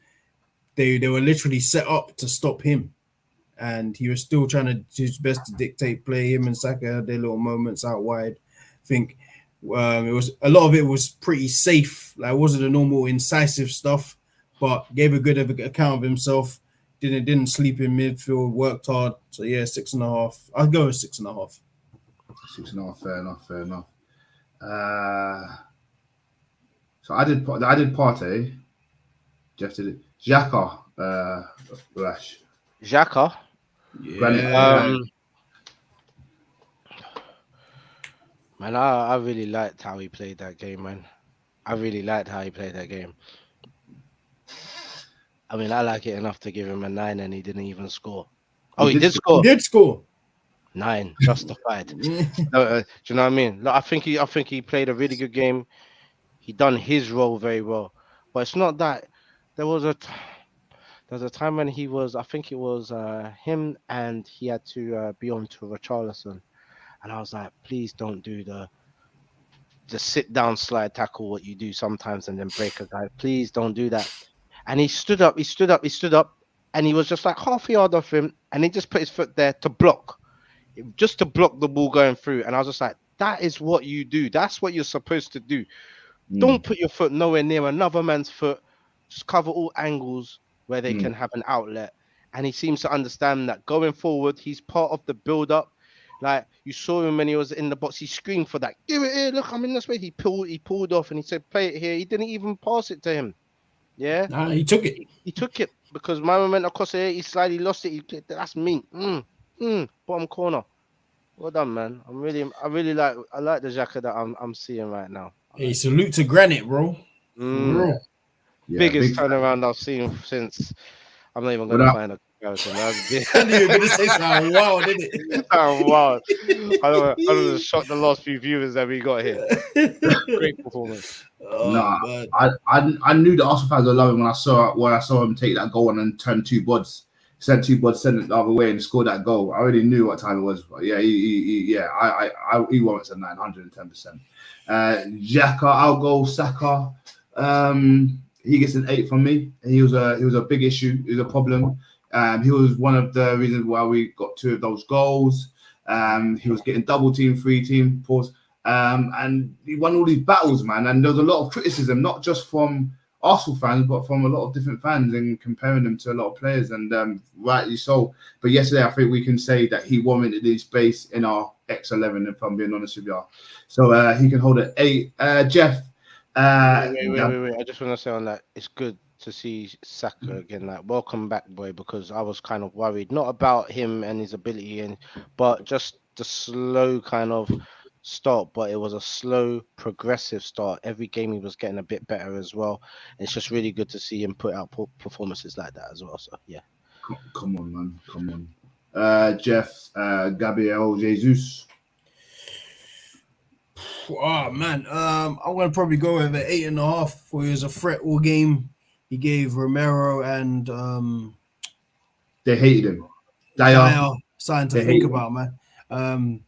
they were literally set up to stop him, and he was still trying to do his best to dictate play. Him and Xhaka had their little moments out wide. I think it was a lot of it was pretty safe. Like, it wasn't the normal incisive stuff, but gave a good account of himself. Didn't sleep in midfield, worked hard. So yeah, 6.5. I'll go with 6.5. 6.5. Fair enough. So I did Partey. Jeff did it. Xhaka, Rash. Xhaka. Yeah. Man, I really liked how he played that game, man. I really liked how he played that game. I mean, I like it enough to give him a 9, and he didn't even score. Oh, he did score. He did score. 9, justified. Do you know what I mean? Like, I think he played a really good game. He done his role very well, but it's not that. There was a time when he was. I think it was him, and he had to be on to Richarlison, and I was like, please don't do the sit down slide tackle what you do sometimes and then break a guy. Please don't do that. And he stood up, and he was just like half a yard off him, and he just put his foot there to block. Just to block the ball going through. And I was just like, that is what you do. That's what you're supposed to do. Don't put your foot nowhere near another man's foot. Just cover all angles where they can have an outlet. And he seems to understand that going forward, he's part of the build-up. Like, you saw him when he was in the box. He screamed for that. Give it here. Look, I'm in this way. He pulled off and he said, play it here. He didn't even pass it to him. Yeah? Nah, he took it. He took it because my moment across here, he slightly lost it. That's me. Bottom corner. Well done, man. I like the Xhaka that I'm seeing right now. Hey, salute to Granite, bro. Yeah, biggest turnaround I've seen since. I'm not even going to find a comparison. I knew you were going to say something wild, didn't it? Wow. I don't know, shot the last few viewers that we got here. Great performance. I knew the Arsenal fans were loving when I saw him take that goal and then turn 2 buds. Sent 2 buds, sent it the other way and scored that goal. I already knew what time it was. But yeah, he warrants a 910%. Xhaka, I'll go Saka. He gets an 8 from me. He was a big issue. He was a problem. He was one of the reasons why we got 2 of those goals. He was getting double team, free team, pause. And he won all these battles, man. And there was a lot of criticism, not just from Arsenal fans, but from a lot of different fans and comparing them to a lot of players, and rightly so. But yesterday, I think we can say that he warranted his space in our X11, if I'm being honest with you. So he can hold an 8. Jeff. Wait. I just want to say on that, it's good to see Saka again. Like, welcome back, boy, because I was kind of worried, not about him and his ability, but just the slow kind of start, but it was a slow progressive start. Every game he was getting a bit better as well. It's just really good to see him put out performances like that as well. So yeah, come on, man, come on. Jeff, Gabriel Jesus. Oh man, I'm gonna probably go with an 8.5. For he was a threat all game. He gave Romero and they hated him. Dyer something to think about, man.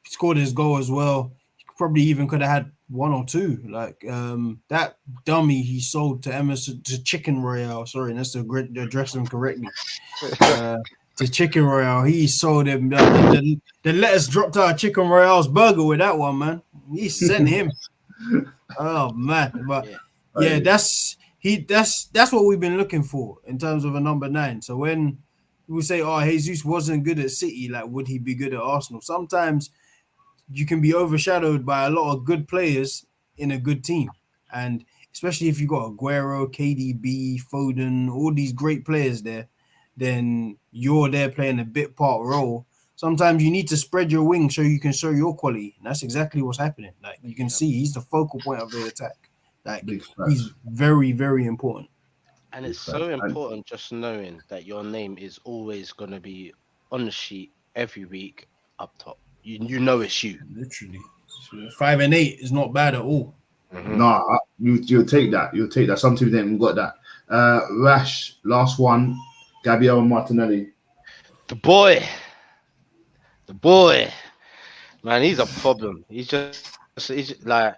Scored his goal as well. He probably even could have had 1 or 2. Like that dummy he sold to Emerson to Chicken Royale. Sorry, that's to address him correctly. To the chicken royale. He sold him the lettuce dropped out of chicken royale's burger with that one, man. He sent him. Oh man, but yeah, that's what we've been looking for in terms of a number 9. So when we say, oh, Jesus wasn't good at City, like would he be good at Arsenal? Sometimes you can be overshadowed by a lot of good players in a good team, and especially if you got Aguero, KDB, Foden, all these great players there, then you're there playing a bit part role. Sometimes you need to spread your wings so you can show your quality. And that's exactly what's happening. Like you can see, he's the focal point of the attack. Like he's very, very important. And it's so important just knowing that your name is always going to be on the sheet every week up top. You know it's you. Literally. 5 and 8 is not bad at all. Mm-hmm. No, you'll take that. You'll take that. Some teams ain't even got that. Rash, last one. Gabriel Martinelli. The boy. Man, he's a problem. He's like,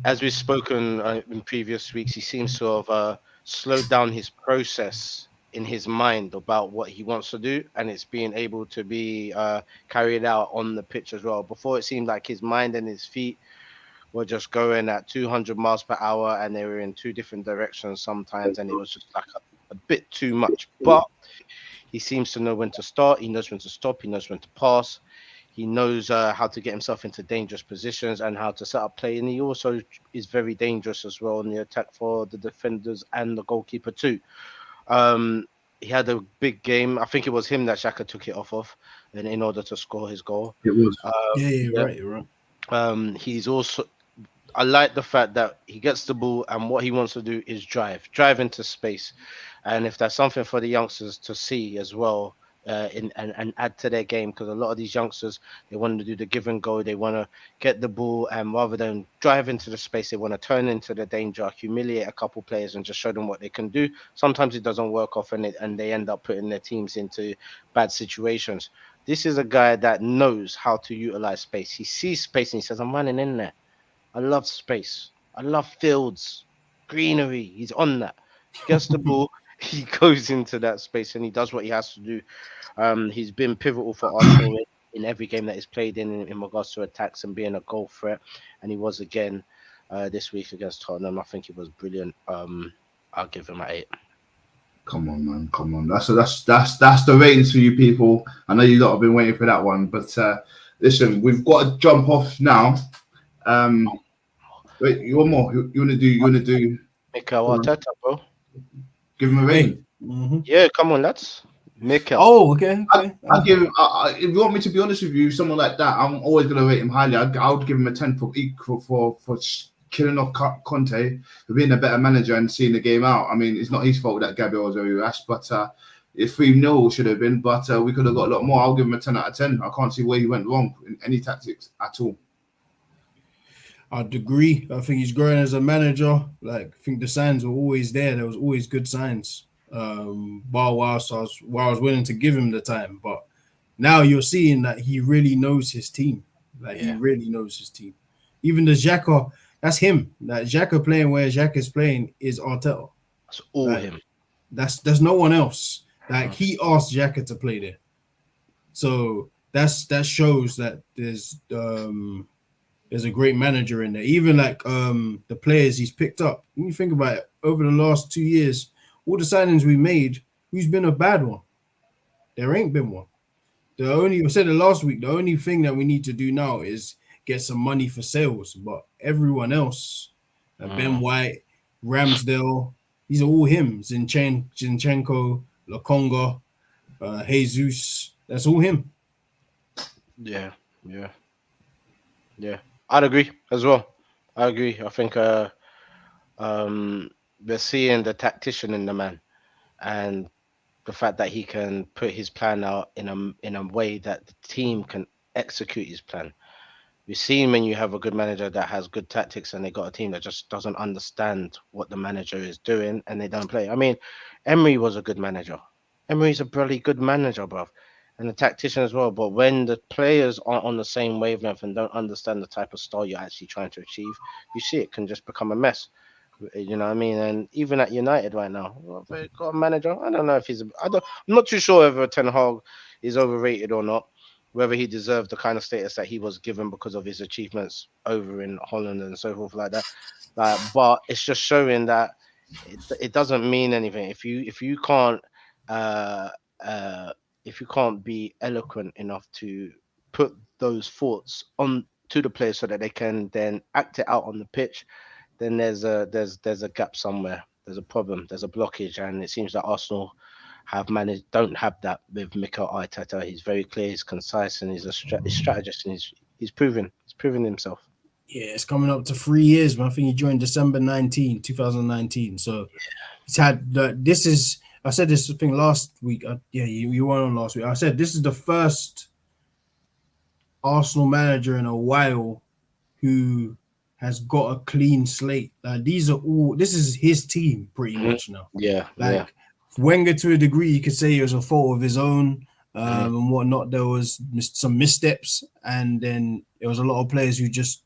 as we've spoken in previous weeks, he seems to have slowed down his process in his mind about what he wants to do, and it's being able to be carried out on the pitch as well. Before, it seemed like his mind and his feet were just going at 200 miles per hour, and they were in 2 different directions sometimes, and it was just like a bit too much. But he seems to know when to start. He knows when to stop. He knows when to pass. He knows how to get himself into dangerous positions and how to set up play. And he also is very dangerous as well in the attack for the defenders and the goalkeeper too. He had a big game. I think it was him that Xhaka took it off of in order to score his goal. It was. You're right. He's also... I like the fact that he gets the ball and what he wants to do is drive into space. And if that's something for the youngsters to see as well, and add to their game, because a lot of these youngsters, they want to do the give and go. They want to get the ball, and rather than drive into the space, they want to turn into the danger, humiliate a couple players, and just show them what they can do. Sometimes it doesn't work off, and they end up putting their teams into bad situations. This is a guy that knows how to utilize space. He sees space and he says, I'm running in there. I love space. I love fields, greenery. He's on that. He gets the ball. He goes into that space and he does what he has to do. He's been pivotal for Arsenal in every game that he's played in regards to attacks and being a goal threat. And he was again this week against Tottenham. I think he was brilliant. I'll give him an 8. Come on, man. Come on. That's the ratings for you people. I know you lot have been waiting for that one, but listen, we've got to jump off now. Wait, you want more? You want to do? Mikel Arteta, bro. Give him a rating. Mm-hmm. Yeah, come on, lads. Mikel. Oh, okay. I give him. If you want me to be honest with you, someone like that, I'm always gonna rate him highly. I would give him a 10 for killing off Conte, for being a better manager and seeing the game out. I mean, it's not his fault that Gabriel was very rash, but if 3-0 should have been, but we could have got a lot more. I'll give him a 10 out of 10. I can't see where he went wrong in any tactics at all. I'd agree. I think he's growing as a manager. Like, I think the signs were always there. There was always good signs. While I was willing to give him the time, but now you're seeing that he really knows his team. He really knows his team. Even the Xhaka, that's him. That Xhaka playing where Xhaka is playing is Arteta. That's all him. There's no one else. Like, he asked Xhaka to play there. So that shows that there's a great manager in there. Even like the players he's picked up. When you think about it, over the last 2 years, all the signings we made, who's been a bad one? There ain't been one. I said it last week, the only thing that we need to do now is get some money for sales. But everyone else, Ben White, Ramsdale, these are all him. Zinchenko, Lokonga, Jesus, that's all him. Yeah. I'd agree as well. I agree. I think we're seeing the tactician in the man, and the fact that he can put his plan out in a way that the team can execute his plan. We've seen when you have a good manager that has good tactics and they got a team that just doesn't understand what the manager is doing and they don't play. I mean, Emery was a good manager. Emery's a really good manager, bruv. And the tactician as well. But when the players aren't on the same wavelength and don't understand the type of style you're actually trying to achieve, you see it can just become a mess. You know what I mean? And even at United right now, well, they got a manager. I don't know if I'm not too sure if Ten Hag is overrated or not. Whether he deserved the kind of status that he was given because of his achievements over in Holland and so forth like that. But it's just showing that it doesn't mean anything if you can't uh, uh, if you can't be eloquent enough to put those thoughts on to the players so that they can then act it out on the pitch. Then there's a gap somewhere. There's a problem. There's a blockage, and it seems that Arsenal don't have that with Mikel Arteta. He's very clear, he's concise, and he's a strategist, and he's proven himself. Yeah, it's coming up to 3 years, man. I think he joined December 19, 2019. So he's had this is. I said this thing last week. You weren't on last week. I said this is the first Arsenal manager in a while who has got a clean slate. This is his team pretty much now. Yeah, Wenger, to a degree, you could say it was a fault of his own and whatnot. There was some missteps, and then there was a lot of players who just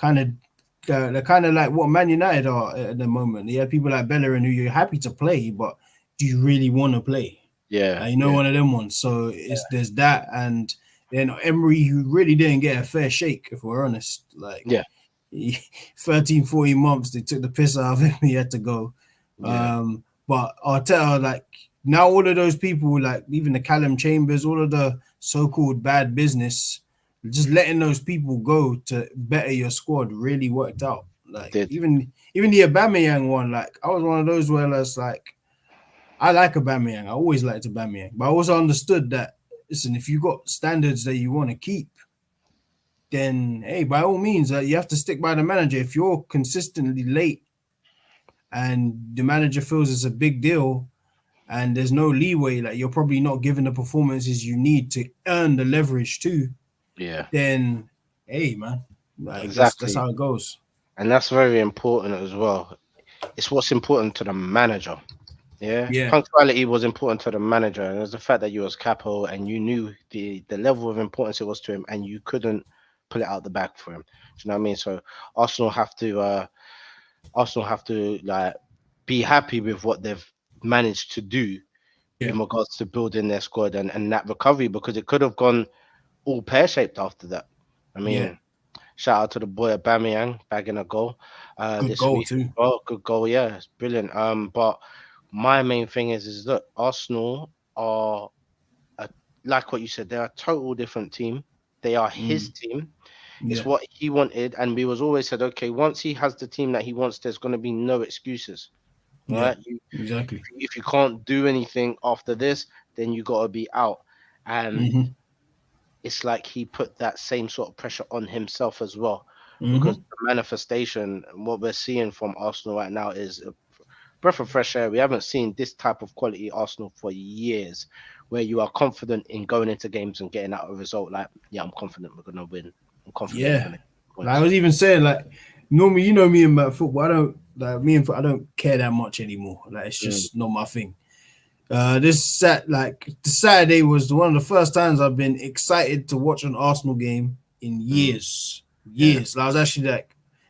they're kind of like what Man United are at the moment. You have people like Bellerin who you're happy to play, but do you really want to play? Yeah, one of them ones. So there's that, and then Emery, who really didn't get a fair shake, if we're honest. 13, 14 months, they took the piss out of him. He had to go. Yeah. But Arteta, now all of those people, even the Callum Chambers, all of the so-called bad business, just letting those people go to better your squad really worked out. Even the Aubameyang one, I was one of those where I like Aubameyang. I always liked Aubameyang, but I also understood that, listen, if you got standards that you want to keep, then hey, by all means, you have to stick by the manager. If you're consistently late and the manager feels it's a big deal and there's no leeway, you're probably not giving the performances you need to earn the leverage too. Yeah. Then, hey, man, exactly. That's how it goes. And that's very important as well. It's what's important to the manager. Yeah. Punctuality was important to the manager, and it's the fact that you was capo and you knew the level of importance it was to him, and you couldn't pull it out the bag for him. Do you know what I mean? So Arsenal have to be happy with what they've managed to do in regards to building their squad and that recovery, because it could have gone all pear-shaped after that. I mean, shout out to the boy Aubameyang bagging a goal. Good goal too. Oh, good goal, yeah, it's brilliant. But my main thing is look, Arsenal are like what you said, they're a total different team. They are his team. It's what he wanted, and we was always said, okay, once he has the team that he wants, there's going to be no excuses. Right? Exactly. If you can't do anything after this, then you got to be out. And it's like he put that same sort of pressure on himself as well, because the manifestation, what we're seeing from Arsenal right now is a breath of fresh air. We haven't seen this type of quality Arsenal for years, where you are confident in going into games and getting out a result. I'm confident we're going to win. I'm confident. I was even saying, normally, you know me about football, I don't care that much anymore. It's just not my thing. The Saturday was one of the first times I've been excited to watch an Arsenal game in years. I was actually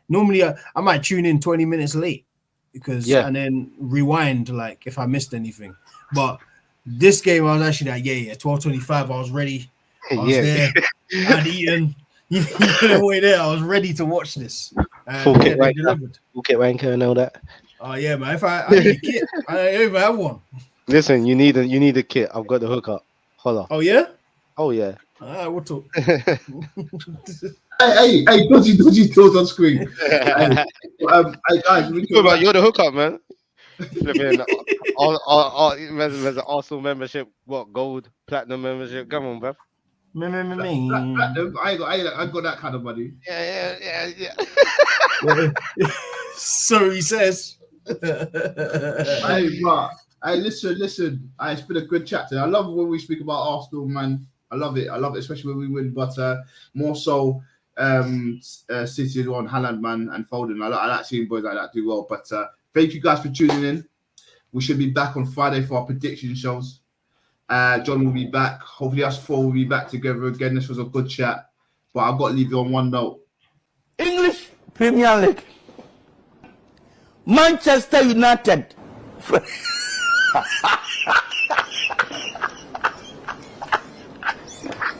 normally I might tune in 20 minutes late and then rewind if I missed anything. But this game I was actually 12:25. I was ready. I was there. I'd eaten. You know, way there. I was ready to watch this. Full kit wanker and all that. Oh yeah, man. If I need a kit, I don't even have one. Listen, you need a kit. I've got the hookup. Holla. Oh yeah. Oh yeah. We'll talk. Hey, dodgy thoughts on screen. Hey, guys, you're the hookup, man. There's an Arsenal membership. What, gold, platinum membership? Come on, bruv. Platinum, I got that kind of money. Yeah. So he says. Hey, listen. It's been a good chat today. I love when we speak about Arsenal, man. I love it, especially when we win. But more so, City on Haaland, man, and Foden. I like seeing boys like that do well. But thank you guys for tuning in. We should be back on Friday for our prediction shows. John will be back. Hopefully, us four will be back together again. This was a good chat. But I've got to leave you on one note. English Premier League. Manchester United.